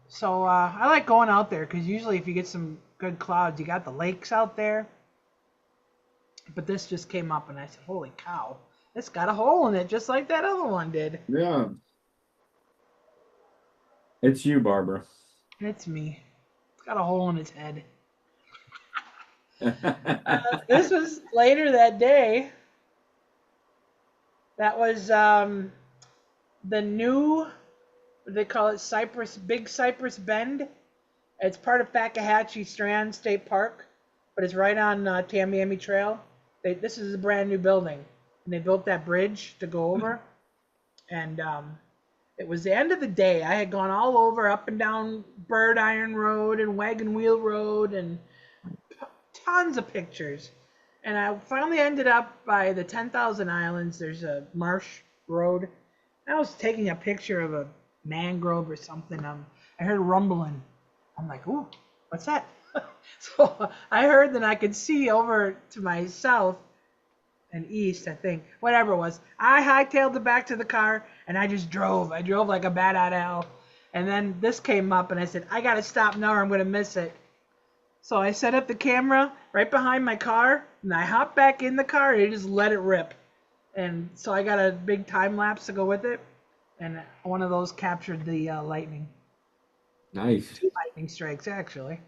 [SPEAKER 2] So I like going out there because usually if you get some good clouds, you got the lakes out there. But this just came up, and I said, "Holy cow! It's got a hole in it, just like that other one did."
[SPEAKER 1] Yeah. It's you, Barbara.
[SPEAKER 2] It's me. It's got a hole in its head. This was later that day. That was the new, what do they call it, Big Cypress Bend. It's part of Fakahatchee Strand State Park, but it's right on Tamiami Trail. This is a brand new building, and they built that bridge to go over. And it was the end of the day. I had gone all over, up and down Bird Iron Road and Wagon Wheel Road, and tons of pictures. And I finally ended up by the 10,000 Islands. There's a marsh road. I was taking a picture of a mangrove or something. I heard rumbling. I'm like, ooh, what's that? So I heard that I could see over to my south and east, I think, whatever it was. I hightailed it back to the car and I just drove. I drove like a bat out of hell. And then this came up and I said, I got to stop now or I'm going to miss it. So I set up the camera right behind my car and I hopped back in the car and I just let it rip. And so I got a big time lapse to go with it. And one of those captured the lightning.
[SPEAKER 1] Nice.
[SPEAKER 2] 2 lightning strikes, actually.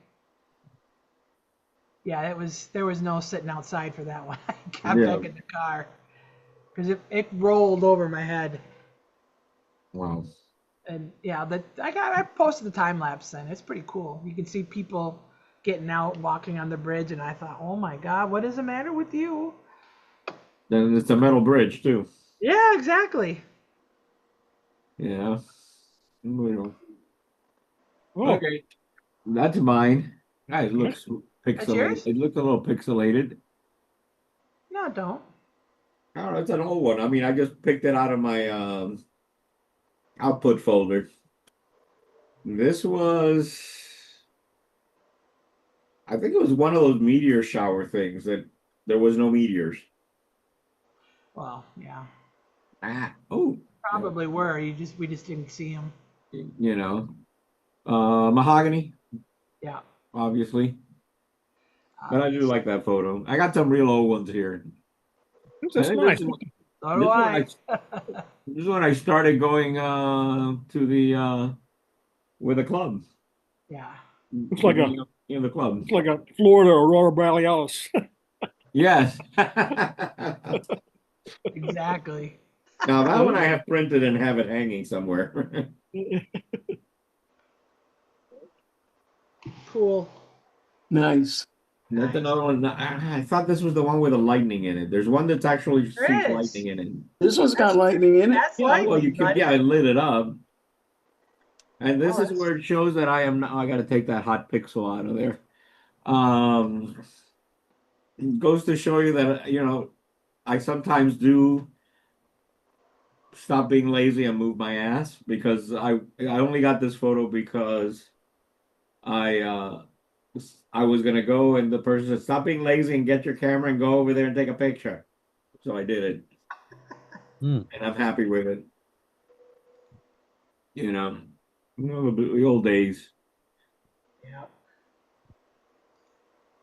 [SPEAKER 2] Yeah, there was no sitting outside for that one. I got
[SPEAKER 1] Yeah.
[SPEAKER 2] back in the car because it rolled over my head.
[SPEAKER 1] Wow.
[SPEAKER 2] And yeah, I posted the time lapse then. It's pretty cool. You can see people getting out, walking on the bridge, and I thought, oh my God, what is the matter with you?
[SPEAKER 1] Then it's a metal bridge too.
[SPEAKER 2] Yeah, exactly.
[SPEAKER 1] Yeah. Well,
[SPEAKER 4] Oh,
[SPEAKER 1] okay. That's mine. Ah, it
[SPEAKER 4] okay.
[SPEAKER 1] looks
[SPEAKER 2] That's
[SPEAKER 1] pixelated.
[SPEAKER 2] yours?
[SPEAKER 1] It looks a little pixelated.
[SPEAKER 2] No, don't.
[SPEAKER 1] Oh, that's an old one. I mean, I just picked it out of my output folder. This was, I think it was one of those meteor shower things that there was no meteors.
[SPEAKER 2] Well, yeah.
[SPEAKER 1] Oh,
[SPEAKER 2] Probably were. We just didn't see them.
[SPEAKER 1] you know, mahogany,
[SPEAKER 2] Yeah.
[SPEAKER 1] obviously. But I do
[SPEAKER 2] Obvious.
[SPEAKER 1] like that photo. I got some real old ones here. I
[SPEAKER 4] That's
[SPEAKER 1] think
[SPEAKER 4] nice.
[SPEAKER 2] So do
[SPEAKER 1] this one
[SPEAKER 2] I.
[SPEAKER 1] this is when I started going to the with a club.
[SPEAKER 2] Yeah.
[SPEAKER 4] It's like a
[SPEAKER 1] In the club.
[SPEAKER 4] it's like a Florida Aurora Borealis.
[SPEAKER 1] Yes.
[SPEAKER 2] Exactly.
[SPEAKER 1] Now that one I have printed and have it hanging somewhere.
[SPEAKER 2] Cool.
[SPEAKER 5] Nice.
[SPEAKER 1] That's another one. I thought this was the one with the lightning in it. There's one that's actually sees
[SPEAKER 2] There is.
[SPEAKER 1] lightning in it.
[SPEAKER 5] This one's got lightning in it.
[SPEAKER 2] That's
[SPEAKER 1] Yeah, well,
[SPEAKER 2] lightning,
[SPEAKER 1] you could.
[SPEAKER 2] buddy.
[SPEAKER 1] Yeah, I lit it up, and this
[SPEAKER 2] Oh,
[SPEAKER 1] is where it shows that I am. I got to take that hot pixel out of there. Um, it goes to show you that I sometimes do stop being lazy and move my ass because I only got this photo because I I was gonna go and the person said stop being lazy and get your camera and go over there and take a picture. So I did it
[SPEAKER 3] Hmm.
[SPEAKER 1] and I'm happy with it. You know, the old days.
[SPEAKER 2] yeah.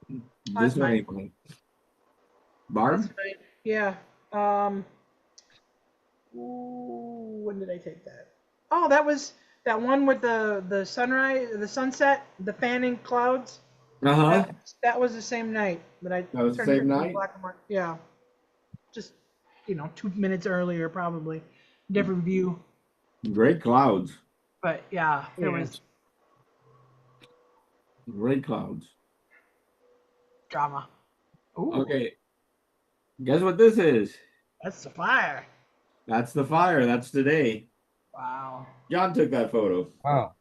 [SPEAKER 1] This
[SPEAKER 2] That's
[SPEAKER 1] one
[SPEAKER 2] mine.
[SPEAKER 1] ain't mine.
[SPEAKER 2] That's
[SPEAKER 1] Barb?
[SPEAKER 2] mine. Yeah. Um. Ooh, when did I take that? Oh, that was that one with the sunrise, the sunset, the fanning clouds.
[SPEAKER 1] Uh-huh.
[SPEAKER 2] That was the same night that I
[SPEAKER 1] That was the
[SPEAKER 2] turned
[SPEAKER 1] same
[SPEAKER 2] it from
[SPEAKER 1] night.
[SPEAKER 2] black and white. Yeah. Just 2 minutes earlier, probably. Different view.
[SPEAKER 1] Great clouds.
[SPEAKER 2] But yeah, there
[SPEAKER 4] Yeah.
[SPEAKER 2] was
[SPEAKER 1] Great clouds.
[SPEAKER 2] drama. Ooh,
[SPEAKER 1] Okay. Guess what this is?
[SPEAKER 2] that's the fire.
[SPEAKER 1] That's the fire. That's today.
[SPEAKER 2] Wow.
[SPEAKER 1] John took that photo.
[SPEAKER 3] Wow.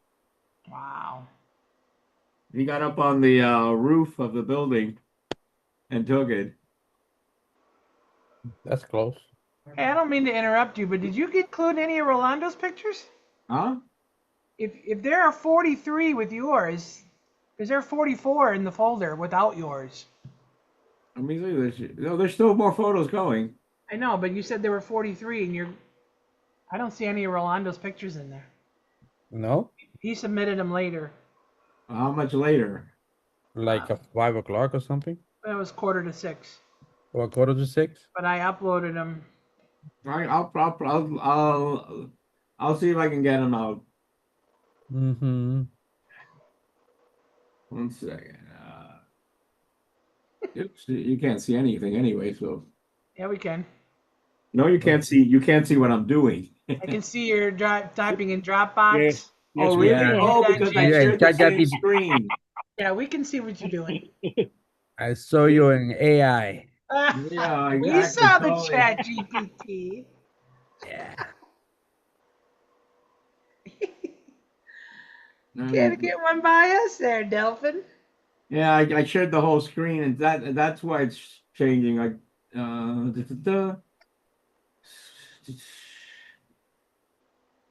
[SPEAKER 2] Wow.
[SPEAKER 1] He got up on the roof of the building and took it.
[SPEAKER 3] That's close.
[SPEAKER 2] Hey, I don't mean to interrupt you, but did you include any of Rolando's pictures?
[SPEAKER 1] Huh?
[SPEAKER 2] If there are 43 with yours, is there 44 in the folder without yours?
[SPEAKER 1] I mean, there's still more photos going.
[SPEAKER 2] I know, but you said there were 43, and I don't see any of Rolando's pictures in there.
[SPEAKER 3] No?
[SPEAKER 2] He submitted them later.
[SPEAKER 1] How much later?
[SPEAKER 3] Like at 5 o'clock or something?
[SPEAKER 2] It was 5:45,
[SPEAKER 3] Or 5:45?
[SPEAKER 2] but I uploaded them.
[SPEAKER 1] All right, I'll see if I can get them out.
[SPEAKER 3] Mm-hmm.
[SPEAKER 1] 1 second. Oops, you can't see anything anyway, so
[SPEAKER 2] Yeah, we can.
[SPEAKER 1] no, you can't see. You can't see what I'm doing.
[SPEAKER 2] I can see your typing in
[SPEAKER 4] Yes.
[SPEAKER 2] Dropbox.
[SPEAKER 4] Yes,
[SPEAKER 1] Oh,
[SPEAKER 4] we
[SPEAKER 1] really?
[SPEAKER 3] Yeah.
[SPEAKER 4] can.
[SPEAKER 1] Oh,
[SPEAKER 2] That,
[SPEAKER 1] because I
[SPEAKER 2] James.
[SPEAKER 3] Yeah,
[SPEAKER 1] shared the same
[SPEAKER 3] ChatGPT.
[SPEAKER 1] screen.
[SPEAKER 2] Yeah, we can see what you're doing.
[SPEAKER 3] I saw you in AI.
[SPEAKER 1] Yeah,
[SPEAKER 2] We
[SPEAKER 1] exactly.
[SPEAKER 2] saw the
[SPEAKER 1] Totally.
[SPEAKER 2] chat GPT.
[SPEAKER 3] Yeah.
[SPEAKER 2] Can't get one by us there, Delphin.
[SPEAKER 1] Yeah, I shared the whole screen, and that's why it's changing.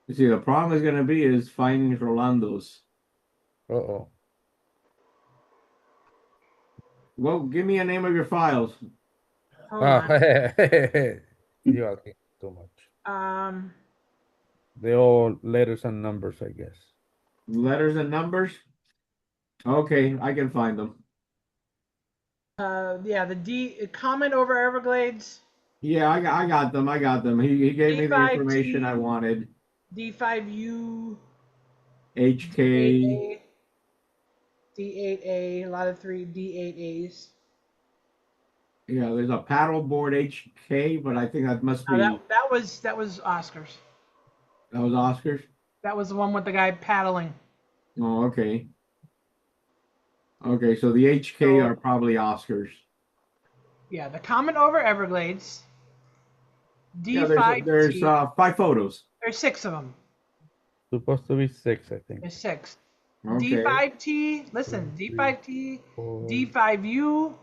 [SPEAKER 1] You see, the problem is going to be is finding Rolando's.
[SPEAKER 3] Uh-oh.
[SPEAKER 1] Well, give me a name of your files.
[SPEAKER 2] Hold
[SPEAKER 3] Oh,
[SPEAKER 2] on.
[SPEAKER 3] you asking too much.
[SPEAKER 2] Um,
[SPEAKER 3] They all letters and numbers, I guess.
[SPEAKER 1] Letters and numbers. Okay, I can find them.
[SPEAKER 2] yeah, the comment over Everglades,
[SPEAKER 1] Yeah, I got them. I got them. He gave me the information I
[SPEAKER 2] D5T,
[SPEAKER 1] wanted.
[SPEAKER 2] D5U,
[SPEAKER 1] HK.
[SPEAKER 2] D8A, D8A, a lot of D8As.
[SPEAKER 1] Yeah, there's a paddleboard HK, but I think that must be
[SPEAKER 2] That was Oscars.
[SPEAKER 1] that was Oscars.
[SPEAKER 2] That was the one with the guy paddling.
[SPEAKER 1] Oh, okay. Okay, so the HK are probably Oscars.
[SPEAKER 2] Yeah, the comment over Everglades,
[SPEAKER 1] Yeah,
[SPEAKER 2] D5T.
[SPEAKER 1] there's 5 photos.
[SPEAKER 2] There's 6 of them.
[SPEAKER 3] Supposed to be 6, I think.
[SPEAKER 2] There's 6.
[SPEAKER 1] Okay.
[SPEAKER 2] D5T, listen, D5T, D5U,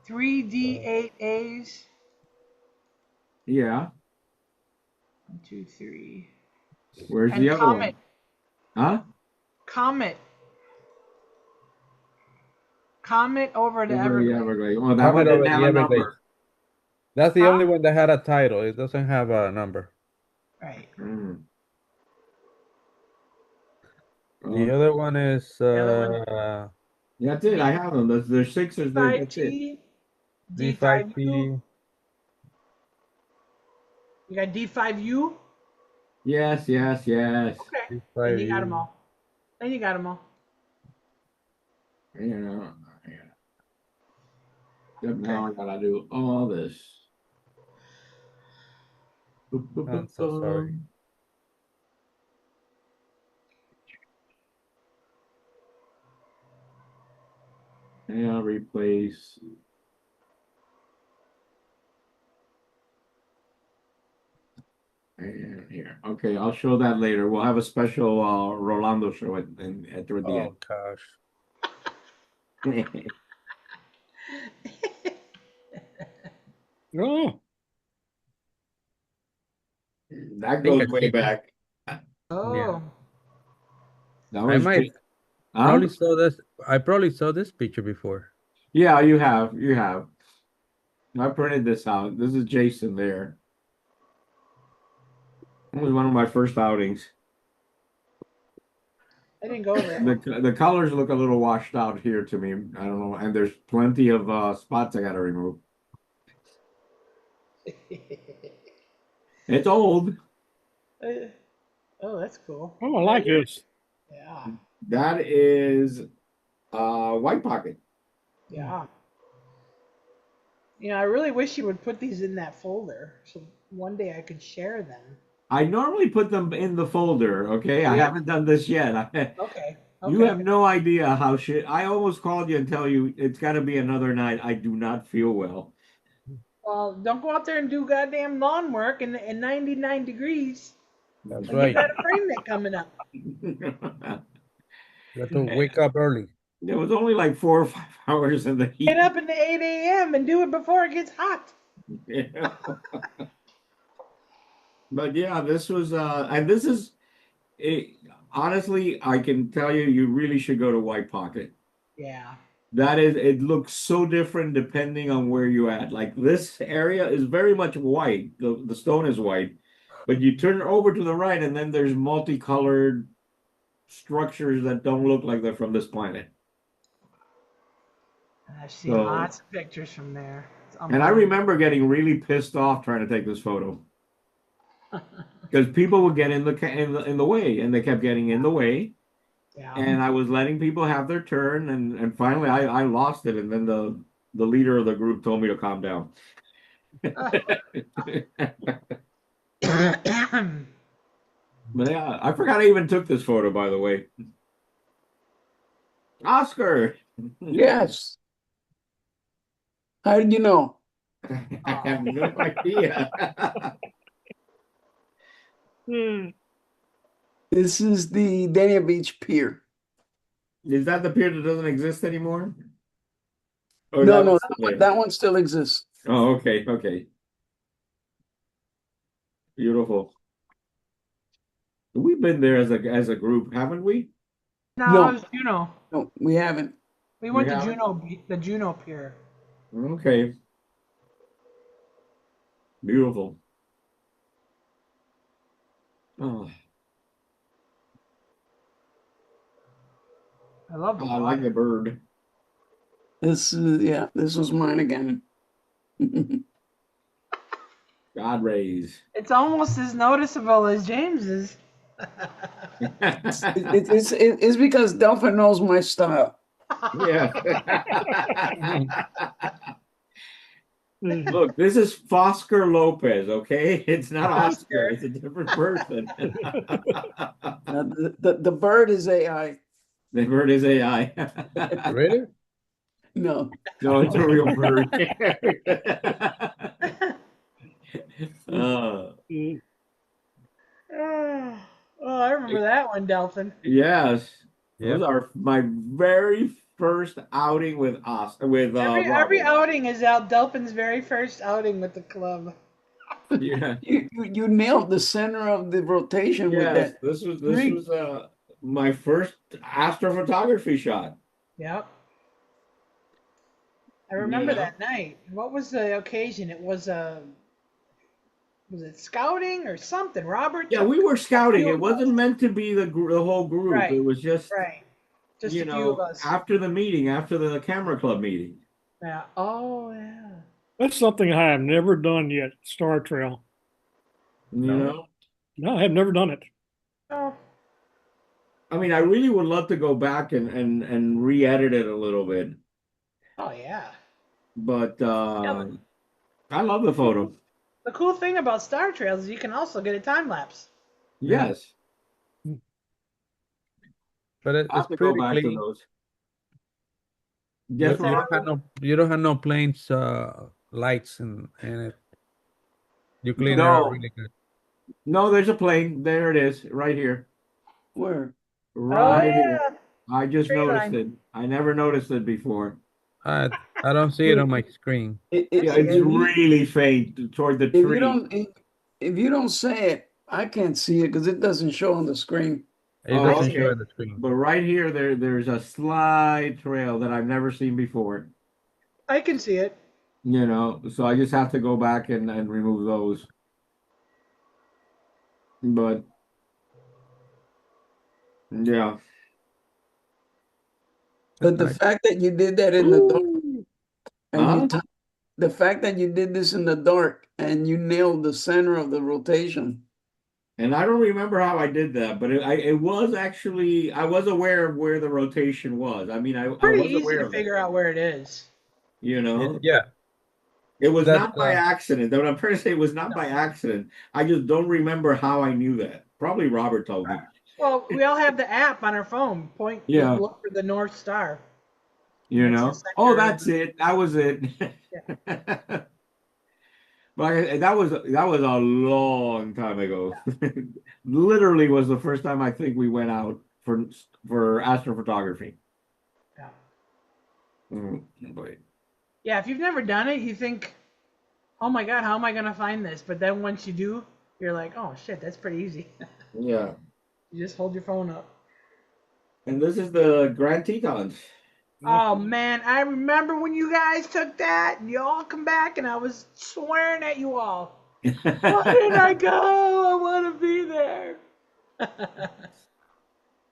[SPEAKER 2] 3 D8As.
[SPEAKER 1] Yeah.
[SPEAKER 2] 1, 2, 3.
[SPEAKER 1] Where's
[SPEAKER 2] And
[SPEAKER 1] the other
[SPEAKER 2] Comet.
[SPEAKER 1] one? Huh?
[SPEAKER 2] Comet. Comet over the
[SPEAKER 1] Over the
[SPEAKER 2] Everglades.
[SPEAKER 1] Everglades. Oh, that
[SPEAKER 3] Comment
[SPEAKER 1] one
[SPEAKER 3] over
[SPEAKER 1] didn't have
[SPEAKER 3] the
[SPEAKER 1] a
[SPEAKER 3] Everglades.
[SPEAKER 1] number.
[SPEAKER 3] That's the
[SPEAKER 2] Huh?
[SPEAKER 3] only one that had a title. It doesn't have a number.
[SPEAKER 2] Right.
[SPEAKER 1] Mm.
[SPEAKER 3] The
[SPEAKER 1] Okay.
[SPEAKER 3] other one is
[SPEAKER 2] The other one,
[SPEAKER 1] That's it. I have them. There's six. That's it.
[SPEAKER 2] D5T, D5U.
[SPEAKER 3] D5T.
[SPEAKER 2] You got D5U?
[SPEAKER 1] Yes, yes, yes.
[SPEAKER 2] Okay. Then you got them
[SPEAKER 3] D5U.
[SPEAKER 2] all. Then you got them all.
[SPEAKER 1] You know, except
[SPEAKER 2] Okay.
[SPEAKER 1] now I gotta do all this. Boop, boop,
[SPEAKER 3] I'm
[SPEAKER 1] boop,
[SPEAKER 3] so sorry.
[SPEAKER 1] boom. And replace. And here. Okay, I'll show that later. We'll have a special Rolando show at toward the
[SPEAKER 3] Oh gosh.
[SPEAKER 1] end.
[SPEAKER 4] Oh,
[SPEAKER 1] That
[SPEAKER 3] Think
[SPEAKER 1] goes
[SPEAKER 3] I
[SPEAKER 1] way
[SPEAKER 3] think
[SPEAKER 1] back.
[SPEAKER 3] yeah.
[SPEAKER 2] Oh.
[SPEAKER 1] That
[SPEAKER 3] I
[SPEAKER 1] was
[SPEAKER 3] might
[SPEAKER 1] huh?
[SPEAKER 3] probably saw this. I probably saw this picture before.
[SPEAKER 1] Yeah, you have. You have. I printed this out. This is Jason there. It was one of my first outings.
[SPEAKER 2] I didn't go there.
[SPEAKER 1] The colors look a little washed out here to me. I don't know, and there's plenty of spots I got to remove. It's old.
[SPEAKER 2] Oh, that's cool.
[SPEAKER 4] oh, I like this.
[SPEAKER 2] Yeah.
[SPEAKER 1] That is White Pocket.
[SPEAKER 2] Yeah. You know, I really wish you would put these in that folder so one day I could share them.
[SPEAKER 1] I normally put them in the folder. Okay, I
[SPEAKER 2] Yeah.
[SPEAKER 1] haven't done this yet.
[SPEAKER 2] Okay.
[SPEAKER 1] You have
[SPEAKER 2] Okay.
[SPEAKER 1] no idea how shit. I almost called you and tell you it's got to be another night. I do not feel well.
[SPEAKER 2] Well, don't go out there and do goddamn lawn work in 99 degrees
[SPEAKER 3] That's
[SPEAKER 2] when you
[SPEAKER 3] right.
[SPEAKER 2] got a frame net coming up.
[SPEAKER 3] You have to wake up early.
[SPEAKER 1] It was only like 4 or 5 hours in the
[SPEAKER 2] Get
[SPEAKER 1] heat.
[SPEAKER 2] up in the 8 a.m. and do it before it gets hot.
[SPEAKER 1] But yeah, this was and this is it, honestly, I can tell you, you really should go to White Pocket.
[SPEAKER 2] Yeah.
[SPEAKER 1] That is, it looks so different depending on where you're at. Like this area is very much white. The stone is white, but you turn over to the right, and then there's multicolored structures that don't look like they're from this planet.
[SPEAKER 2] And I've seen
[SPEAKER 1] So,
[SPEAKER 2] lots of pictures from there. It's
[SPEAKER 1] and I
[SPEAKER 2] unbelievable.
[SPEAKER 1] remember getting really pissed off trying to take this photo because people would get in the way, and they kept getting in the way.
[SPEAKER 2] Yeah.
[SPEAKER 1] And I was letting people have their turn, and finally I lost it, and then the leader of the group told me to calm down. But yeah, I forgot I even took this photo, by the way. Oscar.
[SPEAKER 5] Yes. How did you know?
[SPEAKER 1] I have no idea.
[SPEAKER 4] Hmm.
[SPEAKER 5] This is the Dania Beach Pier.
[SPEAKER 1] Is that the pier that doesn't exist anymore? Or
[SPEAKER 5] No,
[SPEAKER 1] that
[SPEAKER 5] no,
[SPEAKER 1] one's still there?
[SPEAKER 5] that one still exists.
[SPEAKER 1] Oh, okay, okay. Beautiful. We've been there as a group, haven't we?
[SPEAKER 2] No, it
[SPEAKER 5] No,
[SPEAKER 2] was Juno.
[SPEAKER 5] no, we haven't.
[SPEAKER 2] We
[SPEAKER 1] We
[SPEAKER 2] went to
[SPEAKER 1] haven't?
[SPEAKER 2] the Juno Pier.
[SPEAKER 1] Okay. Beautiful. Oh,
[SPEAKER 2] I love the
[SPEAKER 1] I like the
[SPEAKER 2] water.
[SPEAKER 1] bird.
[SPEAKER 5] This is, yeah, this was mine again.
[SPEAKER 1] God rays.
[SPEAKER 2] It's almost as noticeable as James's.
[SPEAKER 5] It's because Delphin knows my style.
[SPEAKER 1] Yeah.
[SPEAKER 4] Hmm.
[SPEAKER 1] Look, this is Fosker Lopez, okay? It's not Oscar.
[SPEAKER 2] Oscar.
[SPEAKER 1] It's a different person.
[SPEAKER 5] The bird is AI.
[SPEAKER 1] The bird is AI.
[SPEAKER 3] Really?
[SPEAKER 5] No,
[SPEAKER 1] No, it's a real bird. Uh,
[SPEAKER 4] Hmm.
[SPEAKER 2] Oh, I remember that one, Delphin.
[SPEAKER 1] yes. It was
[SPEAKER 3] Yep.
[SPEAKER 1] my very first outing with
[SPEAKER 2] Every
[SPEAKER 1] Robert.
[SPEAKER 2] outing is out Delphin's very first outing with the club.
[SPEAKER 1] Yeah.
[SPEAKER 5] you nailed the center of the rotation with
[SPEAKER 1] Yes,
[SPEAKER 5] that.
[SPEAKER 1] this was
[SPEAKER 5] Three.
[SPEAKER 1] my first astrophotography shot.
[SPEAKER 2] Yep. I
[SPEAKER 1] You
[SPEAKER 2] remember
[SPEAKER 1] know?
[SPEAKER 2] that night. What was the occasion? It was it scouting or something? Robert
[SPEAKER 1] Yeah,
[SPEAKER 2] took
[SPEAKER 1] we were
[SPEAKER 2] a
[SPEAKER 1] scouting.
[SPEAKER 2] few
[SPEAKER 1] It
[SPEAKER 2] of us.
[SPEAKER 1] wasn't meant to be the whole group.
[SPEAKER 2] Right,
[SPEAKER 1] It was just,
[SPEAKER 2] right. Just a few of us.
[SPEAKER 1] after the meeting, after the camera club meeting.
[SPEAKER 2] Yeah. Oh yeah.
[SPEAKER 4] That's something I have never done yet, Star Trail.
[SPEAKER 1] You
[SPEAKER 3] No.
[SPEAKER 1] know?
[SPEAKER 4] No, I have never done it.
[SPEAKER 2] Oh,
[SPEAKER 1] I mean, I really would love to go back and re-edit it a little bit.
[SPEAKER 2] oh yeah.
[SPEAKER 1] But
[SPEAKER 2] Yeah,
[SPEAKER 1] I love the photo.
[SPEAKER 2] the cool thing about Star Trails is you can also get a time lapse.
[SPEAKER 3] Yeah.
[SPEAKER 1] Yes.
[SPEAKER 3] But
[SPEAKER 1] I
[SPEAKER 3] it's
[SPEAKER 1] have to go
[SPEAKER 3] pretty
[SPEAKER 1] back to
[SPEAKER 3] clean.
[SPEAKER 1] those.
[SPEAKER 3] You,
[SPEAKER 1] Just
[SPEAKER 3] you don't have
[SPEAKER 1] Robert?
[SPEAKER 3] no planes lights in it. You clean it out
[SPEAKER 1] No.
[SPEAKER 3] really good.
[SPEAKER 1] No, there's a plane. There it is, right here.
[SPEAKER 5] Where?
[SPEAKER 2] Oh
[SPEAKER 1] Right here.
[SPEAKER 2] yeah.
[SPEAKER 1] I just
[SPEAKER 2] Tree
[SPEAKER 1] noticed
[SPEAKER 2] line.
[SPEAKER 1] it. I never noticed it before.
[SPEAKER 3] I I don't see it on my screen.
[SPEAKER 1] Yeah, it's
[SPEAKER 5] If you
[SPEAKER 1] really faint toward the
[SPEAKER 5] if you
[SPEAKER 1] tree.
[SPEAKER 5] don't if you don't say it, I can't see it because it doesn't show on the screen.
[SPEAKER 3] It
[SPEAKER 2] I
[SPEAKER 1] Oh,
[SPEAKER 3] doesn't
[SPEAKER 2] see
[SPEAKER 3] show
[SPEAKER 2] it.
[SPEAKER 1] okay.
[SPEAKER 3] on the screen.
[SPEAKER 1] But right here, there's a slide trail that I've never seen before.
[SPEAKER 2] I can see it.
[SPEAKER 1] So I just have to go back and remove those. But yeah.
[SPEAKER 3] That's
[SPEAKER 5] But the
[SPEAKER 3] nice.
[SPEAKER 5] fact that you did that in the dark
[SPEAKER 4] Ooh,
[SPEAKER 5] and
[SPEAKER 1] Huh?
[SPEAKER 5] the fact that you did this in the dark and you nailed the center of the rotation.
[SPEAKER 1] And I don't remember how I did that, but it was actually I was aware of where the rotation was. I mean, I
[SPEAKER 2] Pretty
[SPEAKER 1] was
[SPEAKER 2] easy
[SPEAKER 1] aware
[SPEAKER 2] to
[SPEAKER 1] of it,
[SPEAKER 2] figure out where it is.
[SPEAKER 1] you know.
[SPEAKER 3] Yeah.
[SPEAKER 1] It was
[SPEAKER 3] That
[SPEAKER 1] not by accident. What I'm trying to say, it was not by accident. I just don't remember how I knew that. Probably Robert told me.
[SPEAKER 2] Well, we all have the app on our phone. Point,
[SPEAKER 1] Yeah,
[SPEAKER 2] look for the North Star. That's the
[SPEAKER 1] Oh,
[SPEAKER 2] center.
[SPEAKER 1] that's it. That was it.
[SPEAKER 2] Yeah.
[SPEAKER 1] But that was a long time ago. Literally was the first time I think we went out for astrophotography.
[SPEAKER 2] Yeah.
[SPEAKER 1] Boy.
[SPEAKER 2] Yeah. If you've never done it, you think, oh my God, how am I gonna find this? But then once you do, you're like, oh shit, that's pretty easy.
[SPEAKER 1] Yeah.
[SPEAKER 2] You just hold your phone up.
[SPEAKER 1] And this is the Grand Tetons.
[SPEAKER 4] yeah.
[SPEAKER 2] Oh man, I remember when you guys took that and you all come back and I was swearing at you all. Why didn't I go? I want to be there.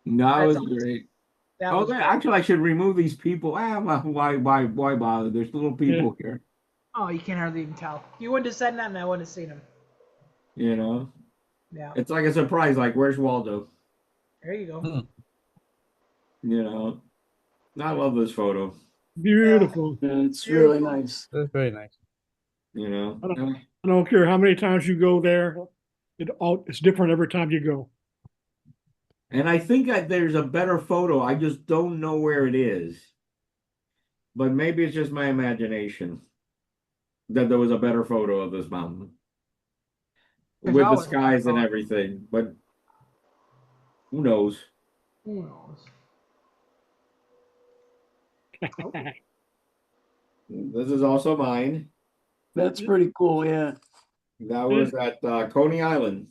[SPEAKER 1] No, it
[SPEAKER 2] That's
[SPEAKER 1] was
[SPEAKER 2] awesome.
[SPEAKER 1] great.
[SPEAKER 2] That
[SPEAKER 1] Oh,
[SPEAKER 2] was great.
[SPEAKER 1] actually, I should remove these people. Why bother? There's little
[SPEAKER 4] Yeah.
[SPEAKER 1] people here,
[SPEAKER 2] Oh, you can't hardly even tell. If you wouldn't have said nothing, I wouldn't have seen him.
[SPEAKER 1] you know?
[SPEAKER 2] Yeah.
[SPEAKER 1] It's like a surprise, like, where's Waldo?
[SPEAKER 2] There you go.
[SPEAKER 3] Hmm.
[SPEAKER 1] You know? I love this photo,
[SPEAKER 2] Yeah.
[SPEAKER 4] Beautiful.
[SPEAKER 5] Yeah, it's really
[SPEAKER 2] Beautiful.
[SPEAKER 5] nice.
[SPEAKER 3] That's very nice.
[SPEAKER 1] you know?
[SPEAKER 4] I don't care how many times you go there. It's different every time you go.
[SPEAKER 1] And I think there's a better photo. I just don't know where it is. But maybe it's just my imagination that there was a better photo of this mountain
[SPEAKER 2] There's
[SPEAKER 1] with the
[SPEAKER 2] always a better
[SPEAKER 1] skies and
[SPEAKER 2] photo.
[SPEAKER 1] everything. But who knows?
[SPEAKER 2] Who knows?
[SPEAKER 1] This is also mine.
[SPEAKER 5] That's pretty cool. Yeah.
[SPEAKER 1] That was at Coney Island.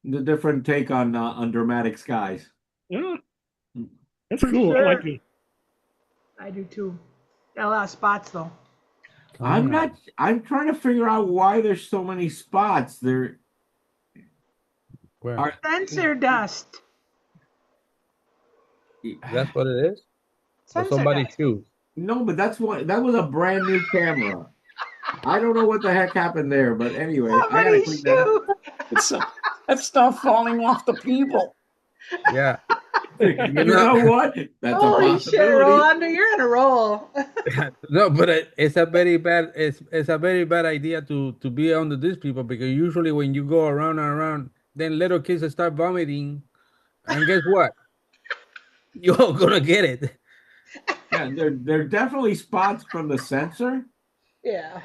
[SPEAKER 1] The different take on dramatic skies.
[SPEAKER 4] Yeah, that's
[SPEAKER 2] For
[SPEAKER 4] cool. I like
[SPEAKER 2] sure.
[SPEAKER 4] it.
[SPEAKER 2] I do too. Got a lot of spots though.
[SPEAKER 1] I'm
[SPEAKER 3] Coney
[SPEAKER 1] not.
[SPEAKER 3] Island.
[SPEAKER 1] I'm trying to figure out why there's so many spots. There
[SPEAKER 3] Where?
[SPEAKER 1] are.
[SPEAKER 2] Sensor dust.
[SPEAKER 3] That's what it is? Or
[SPEAKER 2] Sensor
[SPEAKER 3] somebody's
[SPEAKER 2] dust.
[SPEAKER 3] shoes?
[SPEAKER 1] No, but that was a brand new camera. I don't know what the heck happened there, but anyway, I gotta
[SPEAKER 2] Somebody's
[SPEAKER 1] clean that up.
[SPEAKER 2] shoe.
[SPEAKER 5] It's that stuff falling off the people.
[SPEAKER 3] Yeah.
[SPEAKER 1] You
[SPEAKER 3] You know,
[SPEAKER 1] know what? That's a
[SPEAKER 2] Holy shit,
[SPEAKER 1] possibility.
[SPEAKER 2] Rolando, you're on a roll.
[SPEAKER 3] no, but it's a very bad it's a very bad idea to be under these people because usually when you go around and around, then little kids start vomiting, and guess what? You're gonna get it.
[SPEAKER 1] Yeah, there are definitely spots from the sensor,
[SPEAKER 2] Yeah.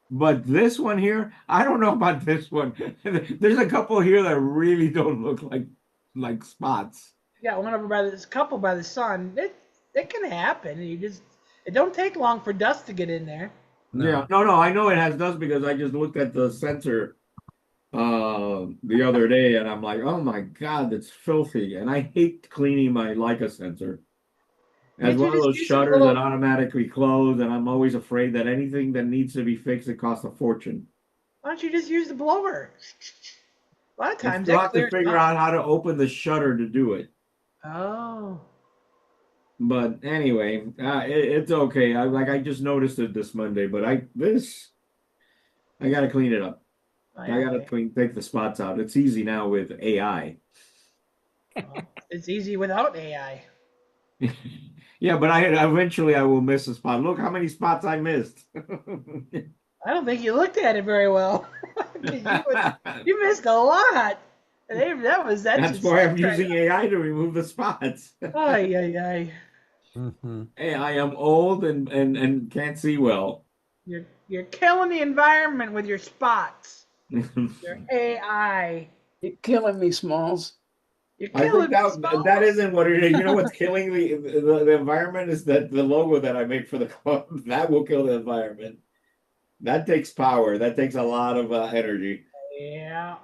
[SPEAKER 1] but this one here, I don't know about this one. There's a couple here that really don't look like spots.
[SPEAKER 2] Yeah, one over by this couple by the sun. It can happen. It don't take long for dust to get in there.
[SPEAKER 1] Yeah,
[SPEAKER 3] No.
[SPEAKER 1] no, I know it has dust because I just looked at the sensor the other day and I'm like, oh my God, that's filthy. And I hate cleaning my Leica sensor. As
[SPEAKER 2] Can't you
[SPEAKER 1] one of
[SPEAKER 2] just
[SPEAKER 1] those
[SPEAKER 2] use a
[SPEAKER 1] shutters that
[SPEAKER 2] little?
[SPEAKER 1] automatically close, and I'm always afraid that anything that needs to be fixed, it costs a fortune.
[SPEAKER 2] Why don't you just use the blower? A lot of
[SPEAKER 1] I
[SPEAKER 2] times
[SPEAKER 1] still
[SPEAKER 2] that
[SPEAKER 1] have to
[SPEAKER 2] clears them
[SPEAKER 1] figure
[SPEAKER 2] out.
[SPEAKER 1] out how to open the shutter to do it.
[SPEAKER 2] Oh,
[SPEAKER 1] But anyway, it's okay. I just noticed it this Monday, but I gotta clean it up.
[SPEAKER 2] oh
[SPEAKER 1] I
[SPEAKER 2] yeah.
[SPEAKER 1] gotta take the spots out. It's easy now with AI.
[SPEAKER 2] Well, it's easy without AI.
[SPEAKER 1] Yeah, but I eventually I will miss a spot. Look how many spots I missed.
[SPEAKER 2] I don't think you looked at it very well. You missed a lot. That's
[SPEAKER 1] That's why I'm
[SPEAKER 2] intense right
[SPEAKER 1] using AI to remove the spots.
[SPEAKER 2] now. Ay ay ay.
[SPEAKER 3] Mm-hmm.
[SPEAKER 1] Hey, I am old and can't see well.
[SPEAKER 2] You're killing the environment with your spots. Your AI.
[SPEAKER 5] You're killing me, Smalls.
[SPEAKER 2] You're
[SPEAKER 1] I think
[SPEAKER 2] killing me,
[SPEAKER 1] that
[SPEAKER 2] Smalls.
[SPEAKER 1] isn't what it is. You know what's killing the environment is that the logo that I make for the club that will kill the environment. That takes power. That takes a lot of energy.
[SPEAKER 2] Yeah.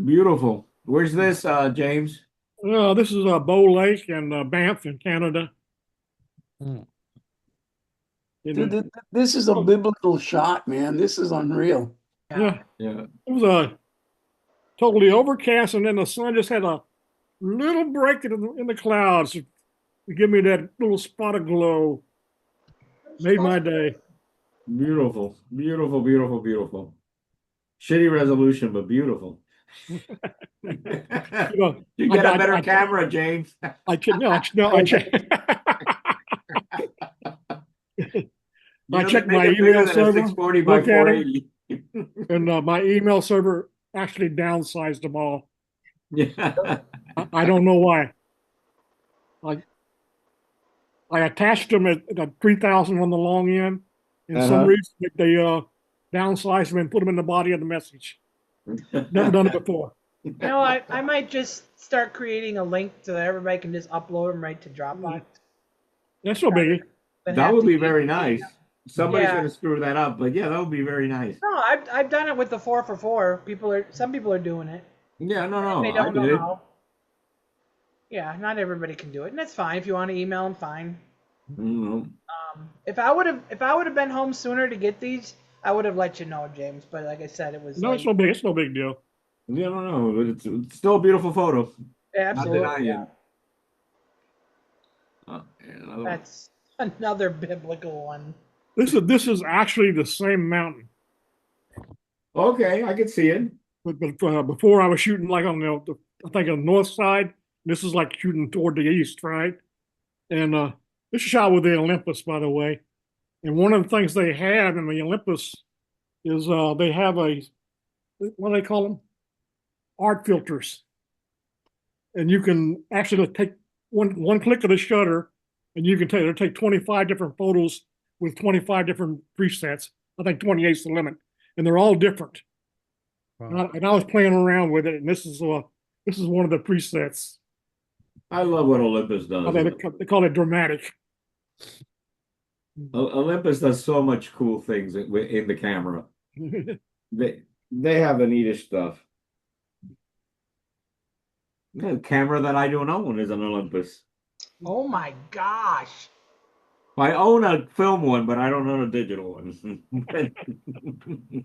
[SPEAKER 1] Beautiful. Where's this, James?
[SPEAKER 4] This is Bow Lake and Banff in Canada.
[SPEAKER 3] Mm.
[SPEAKER 4] In
[SPEAKER 5] Dude,
[SPEAKER 4] the,
[SPEAKER 5] this is a biblical shot, man. This is unreal.
[SPEAKER 2] Yeah.
[SPEAKER 4] yeah,
[SPEAKER 1] Yeah.
[SPEAKER 4] it was totally overcast, and then the sun just had a little break in the clouds to give me that little spot of glow. Made my day.
[SPEAKER 1] Beautiful. Beautiful, beautiful, beautiful. Shitty resolution, but beautiful.
[SPEAKER 4] You know,
[SPEAKER 1] You
[SPEAKER 4] I
[SPEAKER 1] get a
[SPEAKER 4] I
[SPEAKER 1] better
[SPEAKER 4] I,
[SPEAKER 1] camera, James.
[SPEAKER 4] I check no, no, I check.
[SPEAKER 1] You
[SPEAKER 4] I
[SPEAKER 1] know, they
[SPEAKER 4] checked
[SPEAKER 1] make
[SPEAKER 4] my
[SPEAKER 1] it bigger
[SPEAKER 4] email
[SPEAKER 1] than a
[SPEAKER 4] server,
[SPEAKER 1] 640 by
[SPEAKER 4] look at them,
[SPEAKER 1] 480.
[SPEAKER 4] and my email server actually downsized them all.
[SPEAKER 1] Yeah.
[SPEAKER 4] I don't know why. I I attached them at 3,000 on the long end. In some
[SPEAKER 1] Uh-huh.
[SPEAKER 4] reason, they downsized them and put them in the body of the message. Never done it before.
[SPEAKER 2] You know, I might just start creating a link so that everybody can just upload them right to Dropbox.
[SPEAKER 4] That's no biggie.
[SPEAKER 2] But
[SPEAKER 1] That
[SPEAKER 2] have
[SPEAKER 1] would
[SPEAKER 2] to
[SPEAKER 1] be
[SPEAKER 2] keep.
[SPEAKER 1] very nice. Somebody's
[SPEAKER 2] Yeah.
[SPEAKER 1] going to screw that up, but yeah, that would be very nice.
[SPEAKER 2] No, I've done it with the 4 for 4. Some people are doing it.
[SPEAKER 1] Yeah, no,
[SPEAKER 2] They
[SPEAKER 1] no, I
[SPEAKER 2] don't know
[SPEAKER 1] did it.
[SPEAKER 2] how. Yeah, not everybody can do it, and that's fine. If you want to email them, fine.
[SPEAKER 1] Mhm.
[SPEAKER 2] If I would have been home sooner to get these, I would have let you know, James. But like I said, it was
[SPEAKER 4] No, it's
[SPEAKER 2] late.
[SPEAKER 4] no big. It's no big deal.
[SPEAKER 1] Yeah, no, no, but it's still a beautiful photo.
[SPEAKER 2] Yeah,
[SPEAKER 1] Not
[SPEAKER 2] absolutely.
[SPEAKER 1] denying
[SPEAKER 2] Yeah.
[SPEAKER 1] it. And another one.
[SPEAKER 2] That's another biblical one.
[SPEAKER 4] This is actually the same mountain.
[SPEAKER 1] Okay, I can see it.
[SPEAKER 4] But before I was shooting like on I think on the north side. This is like shooting toward the east, right? And this is shot with the Olympus, by the way. And one of the things they have in the Olympus is they have what do they call them? Art filters. And you can actually take one click of the shutter, and you can take 25 different photos with 25 different presets. I think 28 is the limit, and they're all different.
[SPEAKER 3] Wow.
[SPEAKER 4] And I was playing around with it, and this is one of the presets.
[SPEAKER 1] I love what Olympus does.
[SPEAKER 4] They call it dramatic.
[SPEAKER 1] Olympus does so much cool things in the camera. They have the neatest stuff. The camera that I don't own is an Olympus.
[SPEAKER 2] Oh my gosh.
[SPEAKER 1] I own a film one, but I don't own a digital one.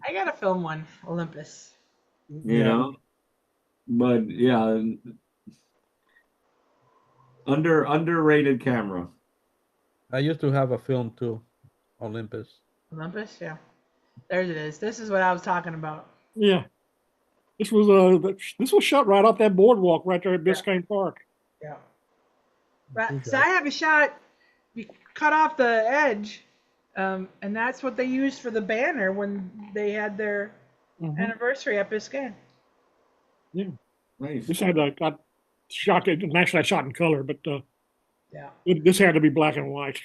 [SPEAKER 2] I got to film one, Olympus.
[SPEAKER 1] You know, but yeah, underrated camera.
[SPEAKER 3] I used to have a film too, Olympus.
[SPEAKER 2] Olympus, yeah. There it is. This is what I was talking about.
[SPEAKER 4] Yeah. This was shot right off that boardwalk right there at Biscayne Park.
[SPEAKER 2] Yeah. Right. So I have a shot. We cut off the edge, and that's what they used for the banner when they had their anniversary at Biscayne.
[SPEAKER 4] Yeah.
[SPEAKER 1] Nice.
[SPEAKER 4] This had got shot. Actually, I shot in color, but
[SPEAKER 2] Yeah.
[SPEAKER 4] this had to be black and white.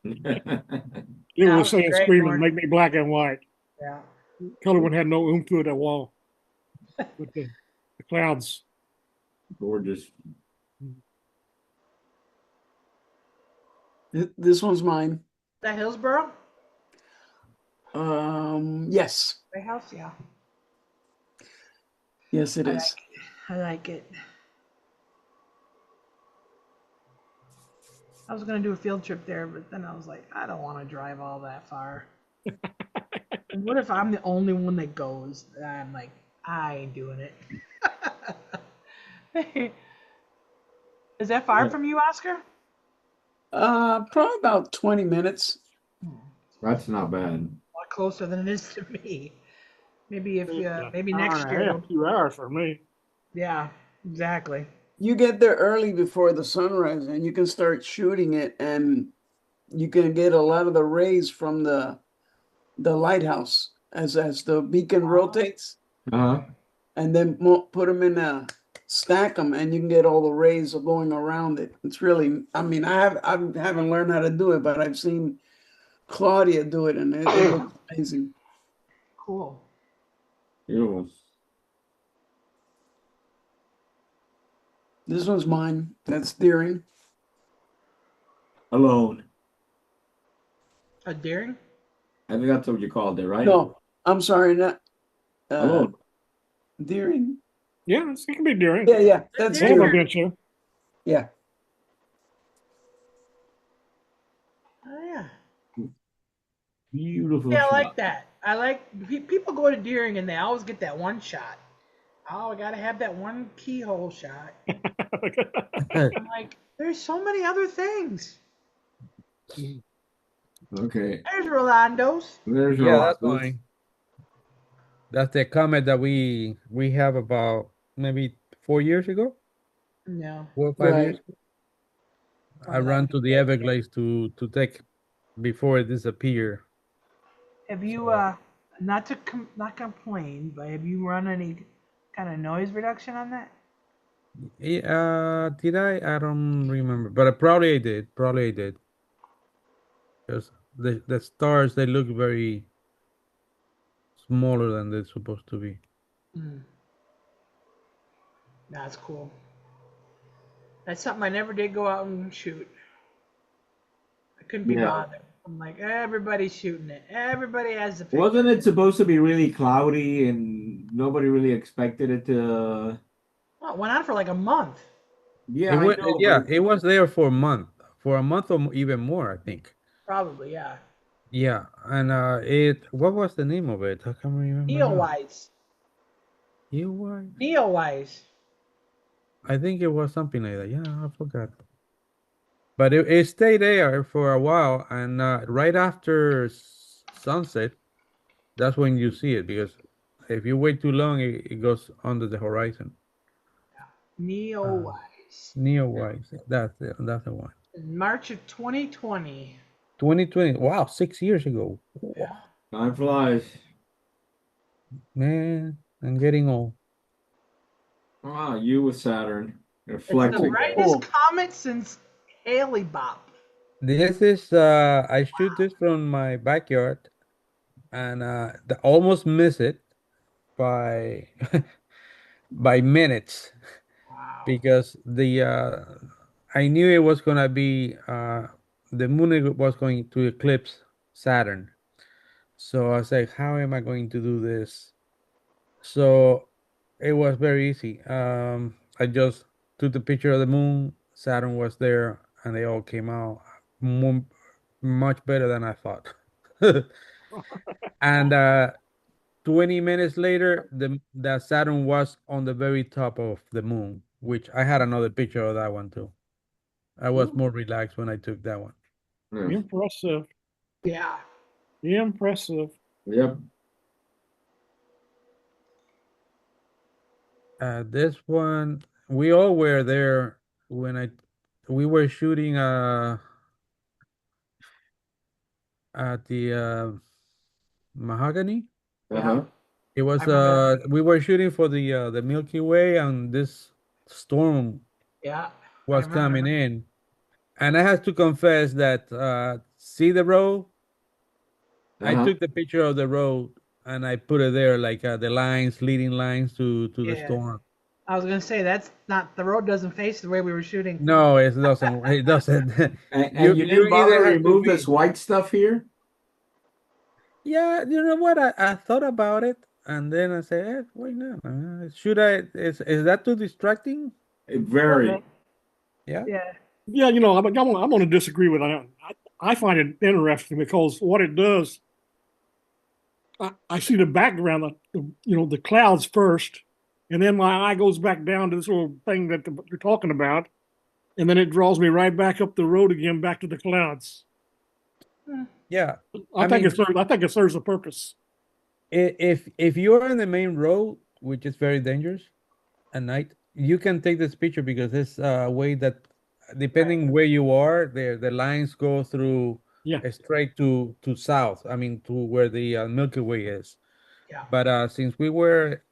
[SPEAKER 4] It
[SPEAKER 2] That
[SPEAKER 4] was
[SPEAKER 2] was
[SPEAKER 4] saying,
[SPEAKER 2] great,
[SPEAKER 4] screaming,
[SPEAKER 2] Norm.
[SPEAKER 4] make me black and white.
[SPEAKER 2] Yeah.
[SPEAKER 4] Color one had no oomph to it at all. With the clouds.
[SPEAKER 1] Gorgeous.
[SPEAKER 5] This one's mine.
[SPEAKER 2] That Hillsboro?
[SPEAKER 5] Yes.
[SPEAKER 2] White House, yeah.
[SPEAKER 5] Yes, it is.
[SPEAKER 2] I like it. I was gonna do a field trip there, but then I was like, I don't want to drive all that far. And what if I'm the only one that goes? I'm like, I ain't doing it. Is that far
[SPEAKER 1] Yeah.
[SPEAKER 2] from you, Oscar?
[SPEAKER 5] Probably about 20 minutes.
[SPEAKER 1] That's not bad.
[SPEAKER 2] A lot closer than it is to me. Maybe if
[SPEAKER 4] Yeah,
[SPEAKER 2] maybe
[SPEAKER 4] hour
[SPEAKER 2] next
[SPEAKER 4] and
[SPEAKER 2] year.
[SPEAKER 4] a half, 2 hours for me.
[SPEAKER 2] Yeah, exactly.
[SPEAKER 5] You get there early before the sunrise and you can start shooting it, and you can get a lot of the rays from the lighthouse as the beacon rotates,
[SPEAKER 1] Uh-huh.
[SPEAKER 5] and then put them in a stack them, and you can get all the rays going around it. It's really, I mean, I haven't learned how to do it, but I've seen Claudia do it, and it looks amazing.
[SPEAKER 2] Cool.
[SPEAKER 1] Beautiful.
[SPEAKER 5] This one's mine. That's Deering.
[SPEAKER 1] Alone.
[SPEAKER 2] A daring?
[SPEAKER 1] I think that's what you called it, right?
[SPEAKER 5] No, I'm sorry, not
[SPEAKER 1] Alone.
[SPEAKER 5] Deering.
[SPEAKER 4] Yeah, it can be during.
[SPEAKER 5] Yeah, that's
[SPEAKER 2] Deering.
[SPEAKER 4] Both
[SPEAKER 5] Deering.
[SPEAKER 4] adventure.
[SPEAKER 5] Yeah.
[SPEAKER 2] Oh yeah.
[SPEAKER 1] Beautiful
[SPEAKER 2] Yeah, I
[SPEAKER 1] shot.
[SPEAKER 2] like that. I like people go to Deering and they always get that one shot. Oh, I gotta have that one keyhole shot. I'm like, there's so many other things.
[SPEAKER 1] Okay.
[SPEAKER 2] There's Rolando's.
[SPEAKER 1] There's
[SPEAKER 3] Yeah, that's
[SPEAKER 1] Rolando's.
[SPEAKER 3] fine. That's the comment that we have about maybe 4 years ago,
[SPEAKER 2] No.
[SPEAKER 3] 4 or 5 years.
[SPEAKER 5] Right.
[SPEAKER 3] I ran to the Everglades to take before it disappeared.
[SPEAKER 2] Have you
[SPEAKER 3] So-
[SPEAKER 2] not to not complain, but have you run any kind of noise reduction on that?
[SPEAKER 3] Did I? I don't remember, but probably I did. Probably I did. Because the stars, they look very smaller than they're supposed to be.
[SPEAKER 2] That's cool. That's something I never did go out and shoot. I couldn't be
[SPEAKER 1] Yeah.
[SPEAKER 2] bothered. I'm like, everybody's shooting it. Everybody has the picture.
[SPEAKER 1] Wasn't it supposed to be really cloudy and nobody really expected it to?
[SPEAKER 2] Well, it went on for like a month.
[SPEAKER 1] Yeah,
[SPEAKER 3] It
[SPEAKER 1] I
[SPEAKER 3] went,
[SPEAKER 1] know,
[SPEAKER 3] yeah,
[SPEAKER 1] but
[SPEAKER 3] it was there for a month or even more, I think.
[SPEAKER 2] Probably, yeah.
[SPEAKER 3] Yeah, and what was the name of it? I can't remember now.
[SPEAKER 2] Neowise.
[SPEAKER 3] You were,
[SPEAKER 2] Neowise.
[SPEAKER 3] I think it was something like that. Yeah, I forgot. But it stayed there for a while, and right after sunset, that's when you see it, because if you wait too long, it goes under the horizon.
[SPEAKER 2] Neowise.
[SPEAKER 3] Neowise, that's the one.
[SPEAKER 2] In March of 2020.
[SPEAKER 3] 2020. Wow, 6 years ago.
[SPEAKER 2] Yeah.
[SPEAKER 1] time flies.
[SPEAKER 3] Man, I'm getting old.
[SPEAKER 1] Ah, you with Saturn.
[SPEAKER 2] It's the
[SPEAKER 1] Reflecting.
[SPEAKER 2] brightest
[SPEAKER 5] Cool.
[SPEAKER 2] comet since Haley Bop.
[SPEAKER 3] This is I shoot this from my backyard, and almost miss it by by minutes,
[SPEAKER 2] Wow.
[SPEAKER 3] because the I knew it was gonna be the moon was going to eclipse Saturn. So I was like, how am I going to do this? So it was very easy. I just took the picture of the moon, Saturn was there, and they all came out much better than I thought. And 20 minutes later, the Saturn was on the very top of the moon, which I had another picture of that one too. I was more relaxed when I took that one.
[SPEAKER 1] Yeah.
[SPEAKER 4] Impressive.
[SPEAKER 2] Yeah.
[SPEAKER 4] Impressive.
[SPEAKER 1] Yep.
[SPEAKER 3] This one, we all were there when we were shooting at the Mahogany.
[SPEAKER 1] Uh-huh.
[SPEAKER 3] It was
[SPEAKER 2] I remember.
[SPEAKER 3] we were shooting for the Milky Way, and this storm
[SPEAKER 2] Yeah.
[SPEAKER 3] was
[SPEAKER 2] I
[SPEAKER 3] coming
[SPEAKER 2] remember.
[SPEAKER 3] in, and I have to confess that see the road. I
[SPEAKER 1] Uh-huh.
[SPEAKER 3] took the picture of the road and I put it there, like the lines, leading lines to the
[SPEAKER 2] Yeah.
[SPEAKER 3] storm.
[SPEAKER 2] I was gonna say that's not the road doesn't face the way we were shooting.
[SPEAKER 3] No, it doesn't. It doesn't.
[SPEAKER 1] And you
[SPEAKER 3] You
[SPEAKER 1] didn't bother
[SPEAKER 3] either
[SPEAKER 1] to
[SPEAKER 3] have to
[SPEAKER 1] remove
[SPEAKER 3] be.
[SPEAKER 1] this white stuff here?
[SPEAKER 3] Yeah, you know what? I thought about it, and then I said, why not? Should I? Is that too distracting?
[SPEAKER 1] Very.
[SPEAKER 3] Yeah.
[SPEAKER 2] Yeah.
[SPEAKER 4] Yeah, I'm going to disagree with that. I find it interesting because what it does, I see the background, the clouds first, and then my eye goes back down to this little thing that you're talking about, and then it draws me right back up the road again, back to the clouds.
[SPEAKER 3] Yeah,
[SPEAKER 4] I
[SPEAKER 3] I
[SPEAKER 4] think
[SPEAKER 3] mean,
[SPEAKER 4] it serves a purpose.
[SPEAKER 3] if you're in the main road, which is very dangerous at night, you can take this picture because it's a way that,
[SPEAKER 2] Right.
[SPEAKER 3] depending where you are, the lines go through
[SPEAKER 4] Yeah.
[SPEAKER 3] straight to south. I mean, to where the Milky Way is.
[SPEAKER 2] Yeah.
[SPEAKER 3] But since we were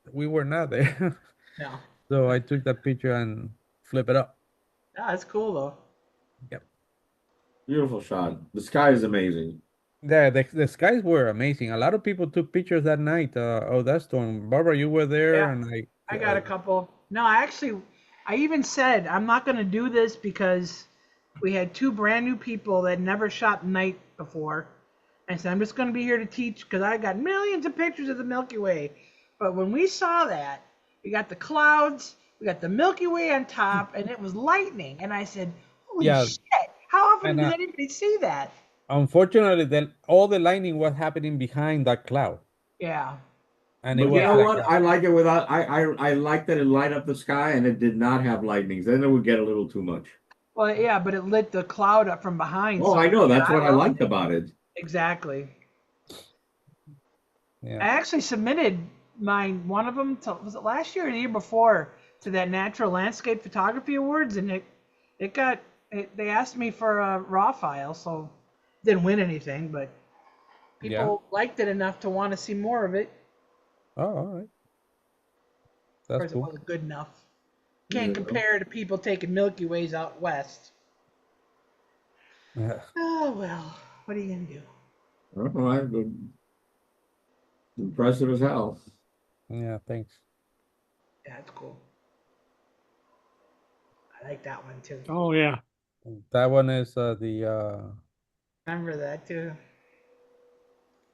[SPEAKER 3] not there,
[SPEAKER 2] No.
[SPEAKER 3] so I took that picture and flip it up.
[SPEAKER 2] Yeah, that's cool though.
[SPEAKER 3] Yep.
[SPEAKER 1] Beautiful shot. The sky is amazing.
[SPEAKER 3] The skies were amazing. A lot of people took pictures that night of that storm. Barbara, you were there,
[SPEAKER 2] Yeah.
[SPEAKER 3] and
[SPEAKER 2] I got a couple. No, I even said I'm not going to do this because we had two brand new people that never shot night before. I said I'm just going to be here to teach because I got millions of pictures of the Milky Way. But when we saw that, we got the clouds, we got the Milky Way on top, and it was lightning. And I said, "Holy
[SPEAKER 3] yeah,
[SPEAKER 2] shit! How often
[SPEAKER 3] and
[SPEAKER 2] does anybody see that?"
[SPEAKER 3] unfortunately, all the lightning was happening behind that cloud,
[SPEAKER 2] Yeah.
[SPEAKER 3] and it
[SPEAKER 1] But you
[SPEAKER 3] was
[SPEAKER 1] know
[SPEAKER 2] Yeah.
[SPEAKER 3] like,
[SPEAKER 1] what? I like it without I like that it light up the sky and it did not have lightnings. Then it would get a little too much.
[SPEAKER 2] Well, yeah, but it lit the cloud up from behind.
[SPEAKER 1] Oh,
[SPEAKER 2] So
[SPEAKER 1] I know.
[SPEAKER 2] yeah,
[SPEAKER 1] That's
[SPEAKER 2] I
[SPEAKER 1] what I
[SPEAKER 2] loved
[SPEAKER 1] liked
[SPEAKER 2] it.
[SPEAKER 1] about it.
[SPEAKER 2] Exactly.
[SPEAKER 3] yeah,
[SPEAKER 2] I actually submitted one of them to, was it last year or the year before, to that Natural Landscape Photography Awards, and they asked me for a raw file, so didn't win anything, but
[SPEAKER 3] yeah.
[SPEAKER 2] people liked it enough to want to see more of it.
[SPEAKER 3] Oh, all right,
[SPEAKER 2] Of
[SPEAKER 3] that's
[SPEAKER 2] course, it
[SPEAKER 3] cool.
[SPEAKER 2] wasn't good enough. Can't
[SPEAKER 1] Yeah.
[SPEAKER 2] compare to people taking Milky Ways out west.
[SPEAKER 3] Yeah,
[SPEAKER 2] Oh well, what are you gonna do?
[SPEAKER 1] Oh, impressive as hell.
[SPEAKER 3] yeah. Thanks.
[SPEAKER 2] Yeah, it's cool. I like that one too.
[SPEAKER 4] Oh yeah.
[SPEAKER 3] That one is
[SPEAKER 2] Remember that too.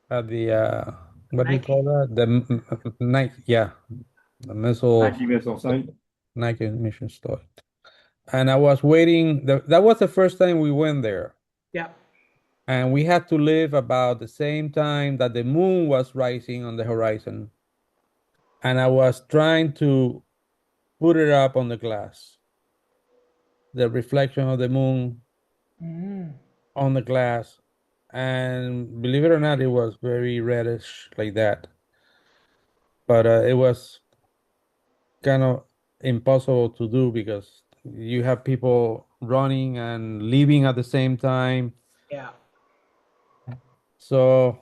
[SPEAKER 3] the what do you call
[SPEAKER 2] Nike.
[SPEAKER 3] that? The Nike, yeah, the missile
[SPEAKER 1] Nike missile site.
[SPEAKER 3] Nike mission store. And I was waiting. That was the first time we went there,
[SPEAKER 2] Yep.
[SPEAKER 3] and we had to leave about the same time that the moon was rising on the horizon. And I was trying to put it up on the glass, the reflection of the moon
[SPEAKER 2] Mm.
[SPEAKER 3] on the glass. And believe it or not, it was very reddish like that. But it was kind of impossible to do because you have people running and leaving at the same time.
[SPEAKER 2] Yeah.
[SPEAKER 3] So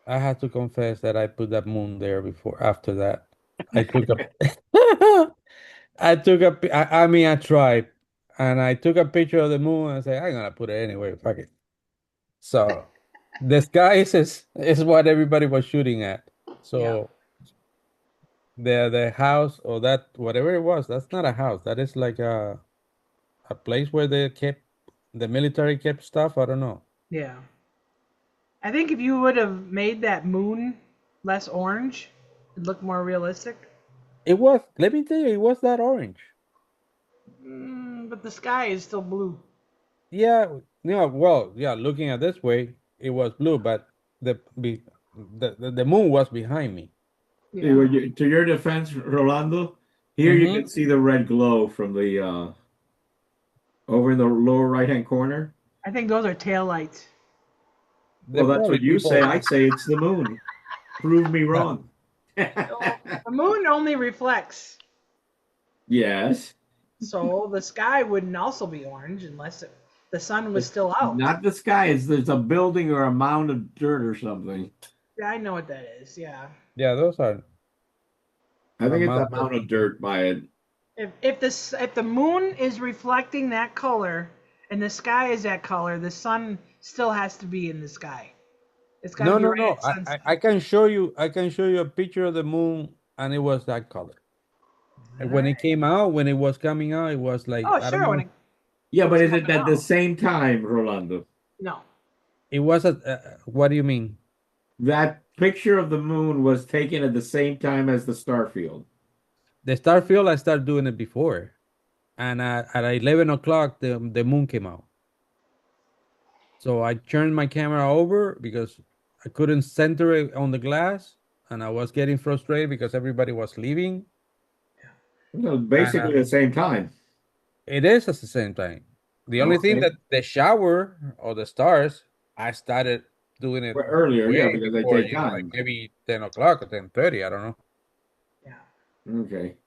[SPEAKER 3] I had to confess that I put that moon there before. After that, I took a, I mean, I tried, and I took a picture of the moon and said, I'm gonna put it anyway. Fuck it. So the sky is what everybody was shooting at.
[SPEAKER 2] Yeah.
[SPEAKER 3] So the house or that whatever it was, that's not a house. That is like a place where they kept the military kept stuff. I don't know.
[SPEAKER 2] Yeah. I think if you would have made that moon less orange, it'd look more realistic.
[SPEAKER 3] It was. Let me tell you, it was that orange.
[SPEAKER 2] But the sky is still blue.
[SPEAKER 3] Yeah, yeah. Well, yeah. Looking at this way, it was blue, but the be the moon was behind me.
[SPEAKER 2] Yeah.
[SPEAKER 1] To your defense, Rolando, here you
[SPEAKER 3] Mm-hmm.
[SPEAKER 1] can see the red glow from the over in the lower right hand corner.
[SPEAKER 2] I think those are tail lights.
[SPEAKER 3] They
[SPEAKER 1] Well, that's
[SPEAKER 3] probably
[SPEAKER 1] what you say.
[SPEAKER 3] people.
[SPEAKER 1] I say it's the moon. Prove me wrong.
[SPEAKER 2] So the moon only reflects,
[SPEAKER 1] Yes.
[SPEAKER 2] so the sky wouldn't also be orange unless the sun was
[SPEAKER 1] It's
[SPEAKER 2] still out.
[SPEAKER 1] not the sky. There's a building or a mound of dirt or something.
[SPEAKER 2] Yeah, I know what that is. Yeah.
[SPEAKER 3] Yeah, those are
[SPEAKER 1] I think it's a
[SPEAKER 3] mounted.
[SPEAKER 1] mound of dirt by it.
[SPEAKER 2] If the moon is reflecting that color and the sky is that color, the sun still has to be in the sky. It's got to
[SPEAKER 3] No,
[SPEAKER 2] be
[SPEAKER 3] no,
[SPEAKER 2] right
[SPEAKER 3] no.
[SPEAKER 2] at
[SPEAKER 3] I
[SPEAKER 2] sunset.
[SPEAKER 3] I can show you. I can show you a picture of the moon, and it was that color. And
[SPEAKER 2] All
[SPEAKER 3] when it
[SPEAKER 2] right.
[SPEAKER 3] came out, when it was coming out, it was like
[SPEAKER 2] Oh,
[SPEAKER 3] I don't
[SPEAKER 2] sure. When
[SPEAKER 3] know.
[SPEAKER 2] it
[SPEAKER 1] Yeah, but
[SPEAKER 2] was
[SPEAKER 1] is it
[SPEAKER 2] coming
[SPEAKER 1] at the
[SPEAKER 2] out.
[SPEAKER 1] same time, Rolando?
[SPEAKER 2] No.
[SPEAKER 3] It was a. What do you mean?
[SPEAKER 1] That picture of the moon was taken at the same time as the star field.
[SPEAKER 3] The star field, I started doing it before. and at 11 o'clock, the moon came out. So I turned my camera over because I couldn't center it on the glass, and I was getting frustrated because everybody was leaving. And
[SPEAKER 1] Basically the same time.
[SPEAKER 3] it is at the same time. The only thing
[SPEAKER 1] Okay.
[SPEAKER 3] that the shower or the stars, I started doing it
[SPEAKER 1] Well, earlier, yeah,
[SPEAKER 3] way
[SPEAKER 1] because they
[SPEAKER 3] before,
[SPEAKER 1] take
[SPEAKER 3] like
[SPEAKER 1] time.
[SPEAKER 3] maybe 10 o'clock or 10:30. I don't know.
[SPEAKER 2] Yeah.
[SPEAKER 1] Okay.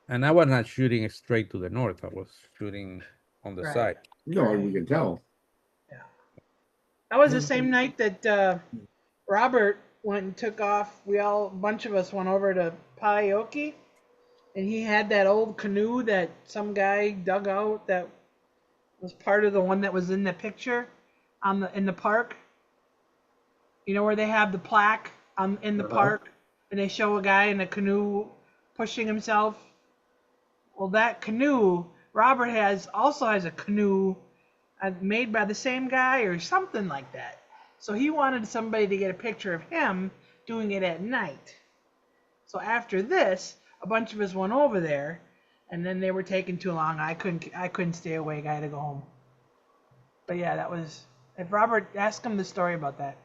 [SPEAKER 3] And I was not shooting straight to the north. I was shooting on the
[SPEAKER 2] Right.
[SPEAKER 3] side.
[SPEAKER 1] No, we can tell.
[SPEAKER 2] Yeah. That was the same night that Robert went and took off. A bunch of us went over to Paioki, and he had that old canoe that some guy dug out that was part of the one that was in the picture in the park. You know where they have the plaque in the
[SPEAKER 1] Uh-huh.
[SPEAKER 2] park, and they show a guy in a canoe pushing himself. Well, that canoe, Robert also has a canoe made by the same guy or something like that. So he wanted somebody to get a picture of him doing it at night. So after this, a bunch of us went over there, and then they were taking too long. I couldn't stay awake. I had to go home. But yeah, that was. If Robert, ask him the story about that.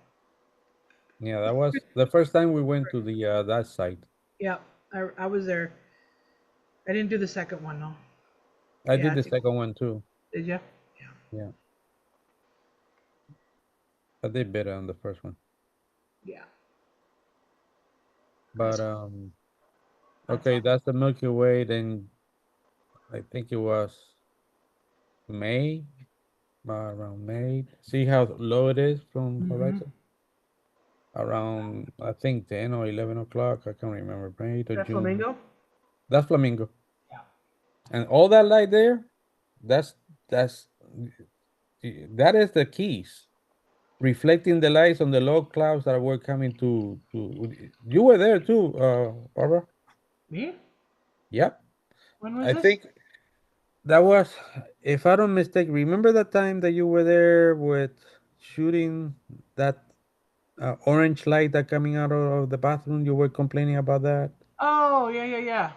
[SPEAKER 3] Yeah, that was the first time we went to the that site.
[SPEAKER 2] Yeah, I was there. I didn't do the second one though.
[SPEAKER 3] I
[SPEAKER 2] Yeah,
[SPEAKER 3] did the second one too.
[SPEAKER 2] did you?
[SPEAKER 3] Yeah, I did better on the first one.
[SPEAKER 2] Yeah.
[SPEAKER 3] But
[SPEAKER 2] That's that's
[SPEAKER 3] okay,
[SPEAKER 2] all.
[SPEAKER 3] that's the Milky Way. Then I think it was May, around May. See how low it is from
[SPEAKER 2] Mm-hmm.
[SPEAKER 3] horizon? Around I think 10 or 11 o'clock. I can't remember. May or
[SPEAKER 2] That
[SPEAKER 3] June.
[SPEAKER 2] flamingo?
[SPEAKER 3] That's Flamingo,
[SPEAKER 2] Yeah.
[SPEAKER 3] and all that light there. That's that's that is the keys reflecting the lights on the low clouds that were coming to. You were there too, Barbara.
[SPEAKER 2] Me?
[SPEAKER 3] Yep.
[SPEAKER 2] When was
[SPEAKER 3] I
[SPEAKER 2] this?
[SPEAKER 3] think that was, if I don't mistake, remember that time that you were there with shooting that orange light that coming out of the bathroom? You were complaining about that.
[SPEAKER 2] Oh, yeah, yeah, yeah.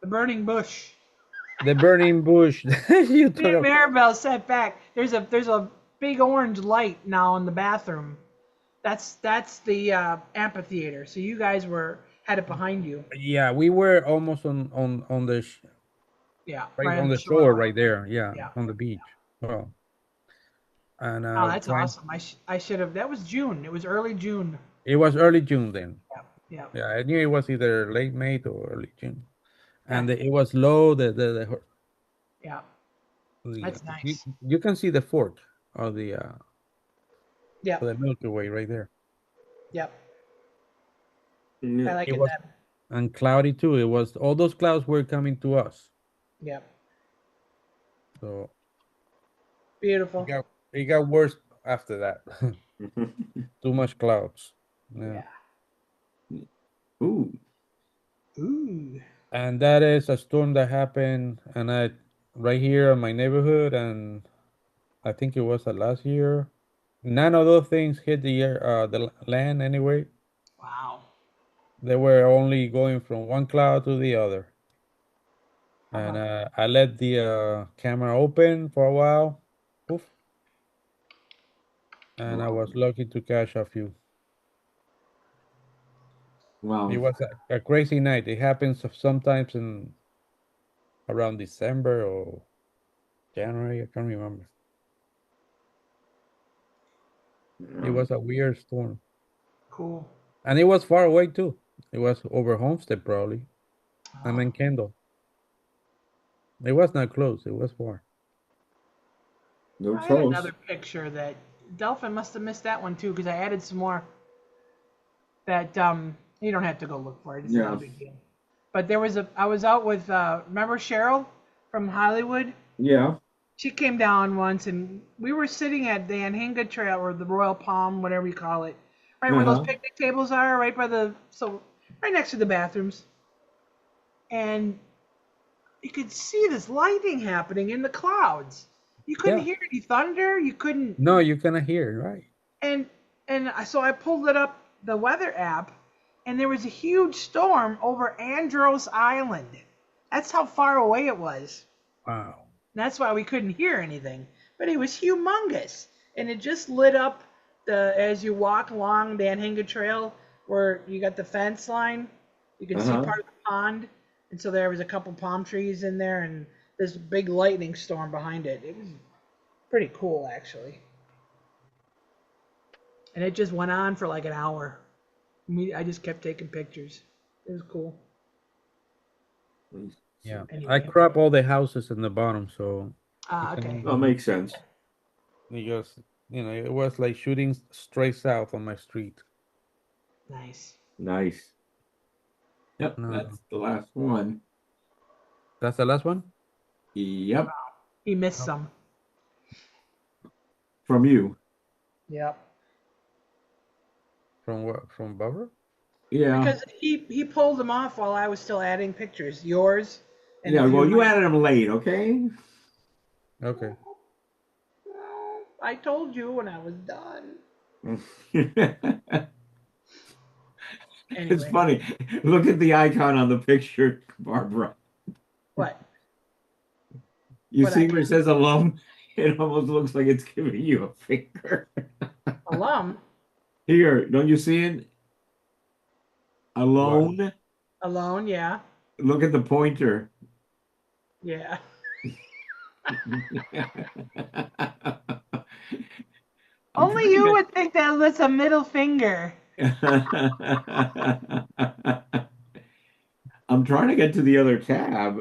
[SPEAKER 2] The burning bush.
[SPEAKER 3] The burning bush. You
[SPEAKER 2] Me
[SPEAKER 3] talk
[SPEAKER 2] and
[SPEAKER 3] about.
[SPEAKER 2] Maribel sat back. There's a big orange light now in the bathroom. That's the amphitheater. So you guys had it behind you.
[SPEAKER 3] Yeah, we were almost on the
[SPEAKER 2] Yeah,
[SPEAKER 3] right
[SPEAKER 2] right on
[SPEAKER 3] on
[SPEAKER 2] the
[SPEAKER 3] the shore
[SPEAKER 2] shoreline.
[SPEAKER 3] right there. Yeah,
[SPEAKER 2] Yeah.
[SPEAKER 3] on the beach. Well, and
[SPEAKER 2] Oh, that's
[SPEAKER 3] when
[SPEAKER 2] awesome. I should have. That was June. It was early June.
[SPEAKER 3] it was early June then.
[SPEAKER 2] Yeah. Yeah.
[SPEAKER 3] Yeah, I knew it was either late May or early June,
[SPEAKER 2] Yeah.
[SPEAKER 3] and it was low.
[SPEAKER 2] Yeah.
[SPEAKER 3] The
[SPEAKER 2] That's
[SPEAKER 3] you,
[SPEAKER 2] nice.
[SPEAKER 3] you can see the fork
[SPEAKER 2] Yep.
[SPEAKER 3] of the Milky Way right there.
[SPEAKER 2] Yep. I
[SPEAKER 1] Yeah.
[SPEAKER 2] like
[SPEAKER 3] It
[SPEAKER 2] it
[SPEAKER 3] was
[SPEAKER 2] then.
[SPEAKER 3] and cloudy too. It was all those clouds were coming to us,
[SPEAKER 2] Yep.
[SPEAKER 3] so it
[SPEAKER 2] Beautiful.
[SPEAKER 3] got it got worse after that. Too much clouds. Yeah,
[SPEAKER 2] Yeah.
[SPEAKER 1] Ooh.
[SPEAKER 2] Ooh.
[SPEAKER 3] and that is a storm that happened, and I right here in my neighborhood, and I think it was last year. None of those things hit the land anyway.
[SPEAKER 2] Wow.
[SPEAKER 3] They were only going from one cloud to the other.
[SPEAKER 2] How
[SPEAKER 3] And
[SPEAKER 2] about
[SPEAKER 3] I let the camera open for a while. Poof, and I
[SPEAKER 1] Wow.
[SPEAKER 3] was lucky to catch a few. It
[SPEAKER 1] Wow.
[SPEAKER 3] was a crazy night. It happens sometimes in around December or January. I can't remember. It
[SPEAKER 1] Yeah.
[SPEAKER 3] was a weird storm,
[SPEAKER 2] cool?
[SPEAKER 3] and it was far away too. It was over Homestead probably. I'm
[SPEAKER 2] Oh.
[SPEAKER 3] in Kendall. It was not close. It was far.
[SPEAKER 1] No
[SPEAKER 2] I had another
[SPEAKER 1] close.
[SPEAKER 2] picture that Delphin must have missed that one too because I added some more that you don't have to go look for it. It's not a
[SPEAKER 1] Yeah.
[SPEAKER 2] big deal. But I was out with remember Cheryl from Hollywood?
[SPEAKER 1] Yeah.
[SPEAKER 2] She came down once and we were sitting at the Anhinga Trail or the Royal Palm, whatever you call it, right where those
[SPEAKER 1] Uh-huh.
[SPEAKER 2] picnic tables are, right next to the bathrooms. And you could see this lighting happening in the clouds. You couldn't
[SPEAKER 3] Yeah.
[SPEAKER 2] hear any thunder. You couldn't,
[SPEAKER 3] No, you cannot hear, right?
[SPEAKER 2] and so I pulled it up the weather app, and there was a huge storm over Andros Island. That's how far away it was.
[SPEAKER 3] Wow.
[SPEAKER 2] That's why we couldn't hear anything. But it was humongous, and it just lit up the as you walk along the Anhinga Trail where you got the fence line. You could see
[SPEAKER 1] Uh-huh.
[SPEAKER 2] part of the pond, and so there was a couple palm trees in there, and this big lightning storm behind it. It was pretty cool, actually. And it just went on for like an hour. I just kept taking pictures. It was cool.
[SPEAKER 3] Yeah. I
[SPEAKER 2] Anyway,
[SPEAKER 3] crop all the houses in the bottom, so you
[SPEAKER 2] okay,
[SPEAKER 3] can
[SPEAKER 1] That makes sense.
[SPEAKER 3] just it was like shooting straight south on my street.
[SPEAKER 2] nice.
[SPEAKER 1] Nice. Yep,
[SPEAKER 3] No,
[SPEAKER 1] that's the last one.
[SPEAKER 3] that's the last one.
[SPEAKER 1] Yep,
[SPEAKER 2] He missed
[SPEAKER 3] Oh,
[SPEAKER 2] some.
[SPEAKER 1] from you.
[SPEAKER 2] Yep.
[SPEAKER 3] from what? From Barbara?
[SPEAKER 1] Yeah.
[SPEAKER 2] Because he pulled them off while I was still adding pictures. Yours and a
[SPEAKER 1] Yeah,
[SPEAKER 2] few
[SPEAKER 1] well,
[SPEAKER 2] of
[SPEAKER 1] you
[SPEAKER 2] my.
[SPEAKER 1] added them late, okay?
[SPEAKER 3] Okay.
[SPEAKER 2] Well, I told you when I was done.
[SPEAKER 1] It's
[SPEAKER 2] Anyway,
[SPEAKER 1] funny. Look at the icon on the picture, Barbara.
[SPEAKER 2] what?
[SPEAKER 1] You
[SPEAKER 2] What
[SPEAKER 1] see where it
[SPEAKER 2] icon?
[SPEAKER 1] says alum? It almost looks like it's giving you a finger.
[SPEAKER 2] Alum.
[SPEAKER 1] Here, don't you see it?
[SPEAKER 3] What?
[SPEAKER 1] Alone.
[SPEAKER 2] Alone. Yeah.
[SPEAKER 1] Look at the pointer.
[SPEAKER 2] Yeah.
[SPEAKER 1] I'm
[SPEAKER 2] Only
[SPEAKER 1] trying to
[SPEAKER 2] you
[SPEAKER 1] get
[SPEAKER 2] would think that was a middle finger.
[SPEAKER 1] I'm trying to get to the other tab.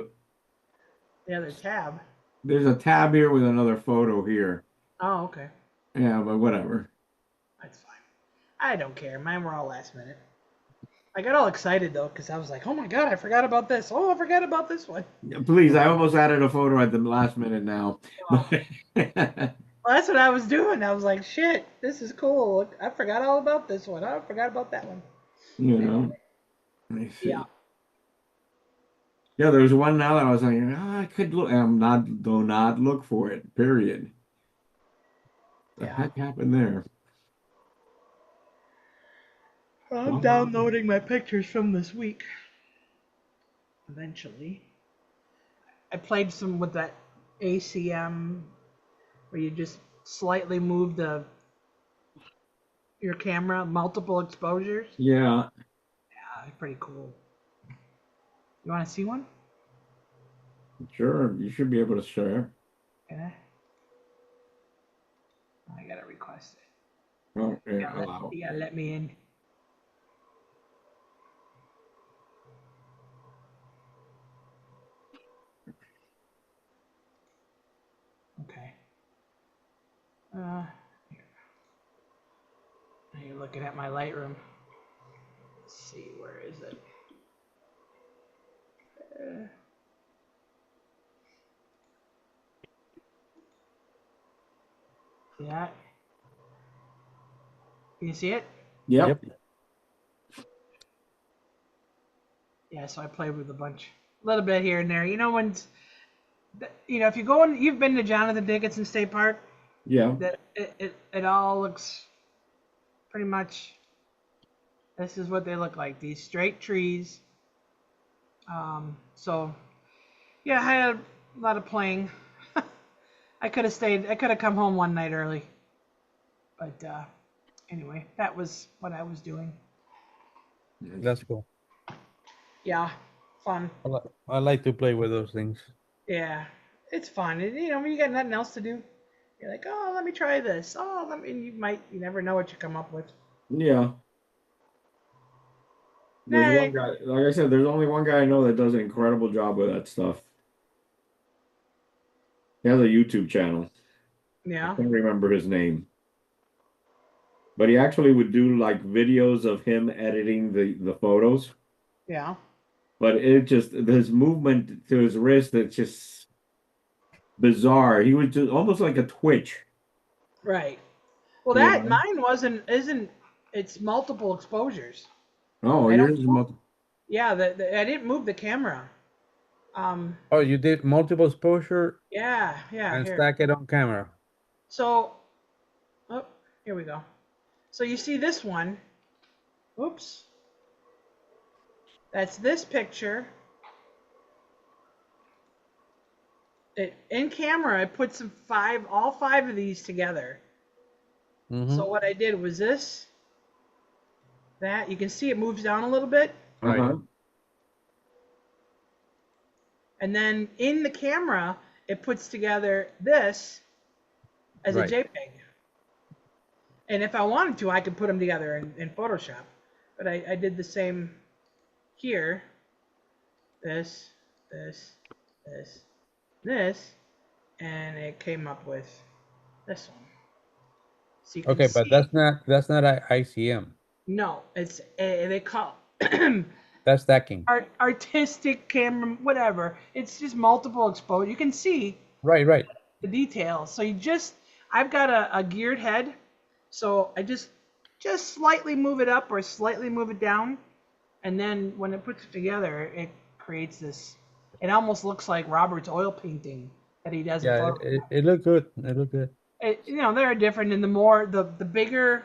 [SPEAKER 2] The other tab.
[SPEAKER 1] There's a tab here with another photo here.
[SPEAKER 2] Oh, okay.
[SPEAKER 1] Yeah, but whatever.
[SPEAKER 2] That's fine. I don't care. Mine were all last minute. I got all excited though because I was like, "Oh my god, I forgot about this. Oh, I forgot about this one."
[SPEAKER 1] Please, I almost added a photo at the last minute now.
[SPEAKER 2] Oh. Well, that's what I was doing. I was like, "Shit, this is cool. Look, I forgot all about this one. I forgot about that one."
[SPEAKER 1] You
[SPEAKER 2] Anyway,
[SPEAKER 1] know, let me
[SPEAKER 2] yeah,
[SPEAKER 1] see. Yeah, there's one now that I was like, oh, I could look. I'm not, do not look for it, period. The
[SPEAKER 2] yeah.
[SPEAKER 1] heck happened there?
[SPEAKER 2] I'm downloading my pictures from this week. Eventually, I played some with that ACM where you just slightly move the your camera, multiple exposures.
[SPEAKER 1] Yeah,
[SPEAKER 2] Yeah, pretty cool. You want to see one?
[SPEAKER 1] sure. You should be able to share.
[SPEAKER 2] Yeah. I gotta request it.
[SPEAKER 1] Oh, yeah, allow.
[SPEAKER 2] You gotta let me in. Okay. Here. Now you're looking at my Lightroom. Let's see, where is it? See that? Can you see it?
[SPEAKER 1] Yep.
[SPEAKER 3] Yep.
[SPEAKER 2] Yeah, so I played with a little bit here and there. You know when, if you go in, you've been to Jonathan Dickinson State Park.
[SPEAKER 1] Yeah.
[SPEAKER 2] That it all looks pretty much. This is what they look like. These straight trees. So yeah, I had a lot of playing. I could have stayed. I could have come home one night early. But anyway, that was what I was doing.
[SPEAKER 3] That's cool.
[SPEAKER 2] Yeah, fun.
[SPEAKER 3] I like to play with those things.
[SPEAKER 2] Yeah, it's fun. When you got nothing else to do, you're like, oh, let me try this. Oh, and you never know what you come up with.
[SPEAKER 1] Yeah. There's one
[SPEAKER 2] Hey,
[SPEAKER 1] guy, like I said, there's only one guy I know that does an incredible job with that stuff. He has a YouTube channel. I
[SPEAKER 2] yeah,
[SPEAKER 1] can't remember his name. But he actually would do like videos of him editing the photos.
[SPEAKER 2] yeah,
[SPEAKER 1] But it just his movement to his wrist, it's just bizarre. He was just almost like a twitch,
[SPEAKER 2] right. Well,
[SPEAKER 1] you
[SPEAKER 2] that
[SPEAKER 1] know.
[SPEAKER 2] mine isn't. It's multiple exposures.
[SPEAKER 1] Oh,
[SPEAKER 2] I don't.
[SPEAKER 1] yours is multiple.
[SPEAKER 2] Yeah, I didn't move the camera.
[SPEAKER 3] Oh, you did multiple exposure
[SPEAKER 2] yeah.
[SPEAKER 3] and
[SPEAKER 2] Here.
[SPEAKER 3] stack it on camera.
[SPEAKER 2] So, oh, here we go. So you see this one. Oops. That's this picture. in camera, I put all 5 of these together.
[SPEAKER 3] Mm-hmm.
[SPEAKER 2] So what I did was that you can see it moves down a little bit,
[SPEAKER 3] Right.
[SPEAKER 1] Uh-huh.
[SPEAKER 2] and then in the camera, it puts together this as a
[SPEAKER 3] Right.
[SPEAKER 2] JPEG. And if I wanted to, I could put them together in Photoshop. But I did the same here. This, this, this, and it came up with this one. So you can
[SPEAKER 3] Okay, but
[SPEAKER 2] see.
[SPEAKER 3] that's not ICM.
[SPEAKER 2] No, it's they call
[SPEAKER 3] That's stacking.
[SPEAKER 2] artistic camera, whatever. It's just multiple exposure. You can see
[SPEAKER 3] Right, right.
[SPEAKER 2] the details. So I've got a geared head, so I just slightly move it up or slightly move it down, and then when it puts it together, it creates this. It almost looks like Robert's oil painting that he does in
[SPEAKER 3] Yeah,
[SPEAKER 2] Photoshop.
[SPEAKER 3] it looked good. It looked good.
[SPEAKER 2] They're different, and the bigger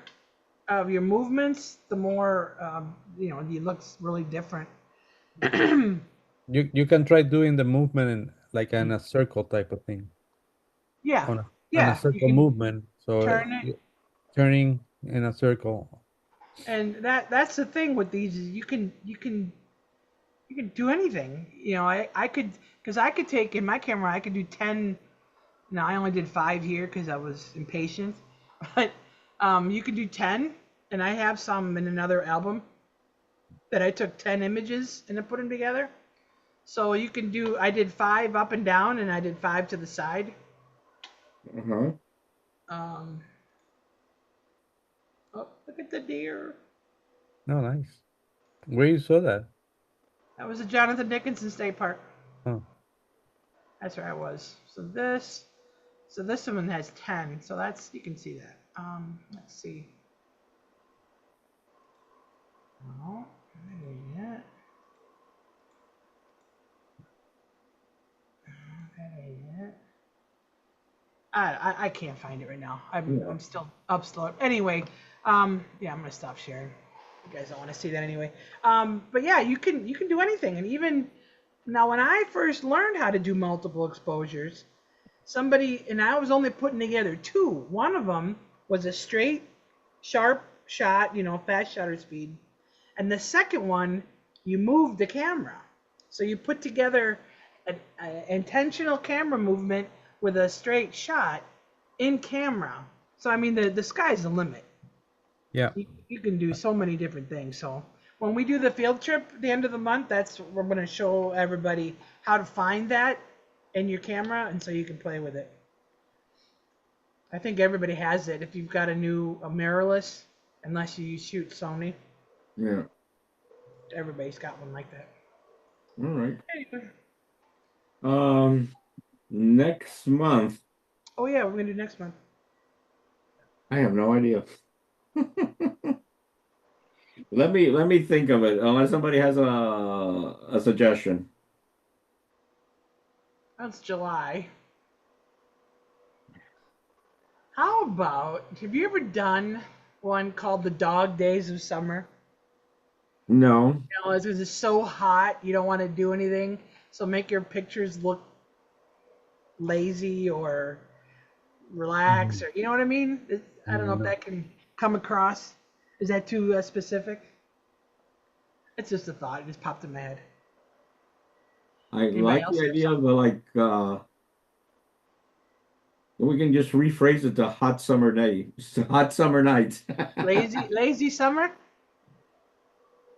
[SPEAKER 2] of your movements, the more it looks really different.
[SPEAKER 3] You can try doing the movement in like in a circle type of thing.
[SPEAKER 2] Yeah,
[SPEAKER 3] On a
[SPEAKER 2] yeah, you
[SPEAKER 3] circle
[SPEAKER 2] can
[SPEAKER 3] movement. So
[SPEAKER 2] turn it,
[SPEAKER 3] turning in a circle.
[SPEAKER 2] and that's the thing with these is you can do anything. I could, because I could take in my camera, I could do 10. No, I only did 5 here because I was impatient. But you could do 10, and I have some in another album that I took 10 images and I put them together. So you can do. I did 5 up and down, and I did 5 to the side.
[SPEAKER 1] Uh-huh.
[SPEAKER 2] Oh, look at the deer.
[SPEAKER 3] No, nice. Where you saw that?
[SPEAKER 2] That was the Jonathan Dickinson State Park.
[SPEAKER 3] Oh,
[SPEAKER 2] That's where I was. So this one has 10. So you can see that. Let's see. No, not yet. Not yet. I can't find it right now. I'm still up slow. Anyway, yeah, I'm gonna stop sharing. You guys don't want to see that anyway. But yeah, you can do anything, and even now when I first learned how to do multiple exposures, I was only putting together 2. One of them was a straight, sharp shot, fast shutter speed, and the second one you moved the camera, so you put together an intentional camera movement with a straight shot in camera. So I mean, the sky's the limit.
[SPEAKER 3] yeah.
[SPEAKER 2] You can do so many different things. So when we do the field trip at the end of the month, we're going to show everybody how to find that in your camera, and so you can play with it. I think everybody has it if you've got a mirrorless, unless you shoot Sony.
[SPEAKER 1] Yeah.
[SPEAKER 2] Everybody's got one like that.
[SPEAKER 1] All right.
[SPEAKER 2] Anyway.
[SPEAKER 1] Next month,
[SPEAKER 2] Oh yeah, we're gonna do next month.
[SPEAKER 1] I have no idea. Let me think of it, unless somebody has a suggestion.
[SPEAKER 2] That's July. How about, have you ever done one called the Dog Days of Summer?
[SPEAKER 1] No.
[SPEAKER 2] It's so hot, you don't want to do anything, so make your pictures look lazy or relax, or you know what I mean? I don't know if that can come across. Is that too specific? It's just a thought. It just popped in my head.
[SPEAKER 1] I
[SPEAKER 2] Anybody
[SPEAKER 1] like
[SPEAKER 2] else
[SPEAKER 1] the
[SPEAKER 2] have
[SPEAKER 1] idea of
[SPEAKER 2] something?
[SPEAKER 1] we can just rephrase it to hot summer day, hot summer nights.
[SPEAKER 2] Lazy summer?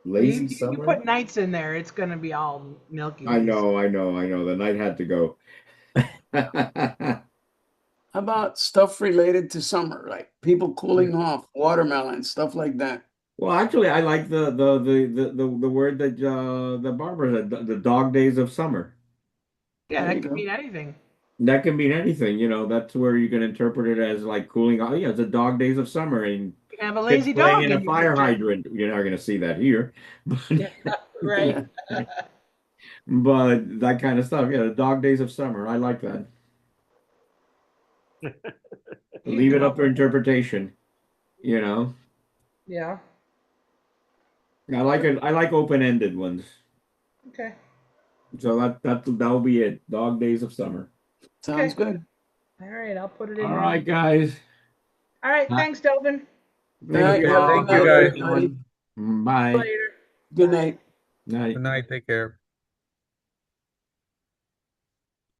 [SPEAKER 1] Lazy
[SPEAKER 2] You
[SPEAKER 1] summer?
[SPEAKER 2] put nights in there, it's gonna be all milky
[SPEAKER 1] I
[SPEAKER 2] ways.
[SPEAKER 1] know. The night had to go.
[SPEAKER 5] How about stuff related to summer, like people cooling off, watermelon, stuff like that?
[SPEAKER 1] Well, actually, I like the word that the barber said, the dog days of summer.
[SPEAKER 2] Yeah,
[SPEAKER 5] There
[SPEAKER 2] that
[SPEAKER 5] you
[SPEAKER 2] could
[SPEAKER 5] go.
[SPEAKER 2] mean anything.
[SPEAKER 1] That can mean anything, that's where you can interpret it as like cooling. Oh, yeah, it's the dog days of summer, and
[SPEAKER 2] You can have a
[SPEAKER 1] kids
[SPEAKER 2] lazy
[SPEAKER 1] playing
[SPEAKER 2] dog
[SPEAKER 1] in a
[SPEAKER 2] in your
[SPEAKER 1] fire
[SPEAKER 2] picture.
[SPEAKER 1] hydrant. You're not going to see that here,
[SPEAKER 2] Yeah, right.
[SPEAKER 1] but that kind of stuff. Yeah, the dog days of summer. I like that.
[SPEAKER 2] You can
[SPEAKER 1] Leave it
[SPEAKER 2] come
[SPEAKER 1] up
[SPEAKER 2] up
[SPEAKER 1] for
[SPEAKER 2] with it.
[SPEAKER 1] interpretation. You know,
[SPEAKER 2] Yeah.
[SPEAKER 1] I like it. I like open-ended ones.
[SPEAKER 2] Okay.
[SPEAKER 1] So that'll be it. Dog days of summer.
[SPEAKER 5] Sounds
[SPEAKER 2] Okay.
[SPEAKER 5] good.
[SPEAKER 2] All right, I'll put it in.
[SPEAKER 1] All
[SPEAKER 2] now.
[SPEAKER 1] right, guys.
[SPEAKER 2] All right, thanks, Delvin.
[SPEAKER 5] All right,
[SPEAKER 1] Thank you
[SPEAKER 5] have a
[SPEAKER 1] all.
[SPEAKER 5] good
[SPEAKER 3] Thank you,
[SPEAKER 5] night,
[SPEAKER 3] guys.
[SPEAKER 5] everybody.
[SPEAKER 1] Bye.
[SPEAKER 2] Later.
[SPEAKER 5] Good night.
[SPEAKER 1] Night.
[SPEAKER 3] Good night. Take care.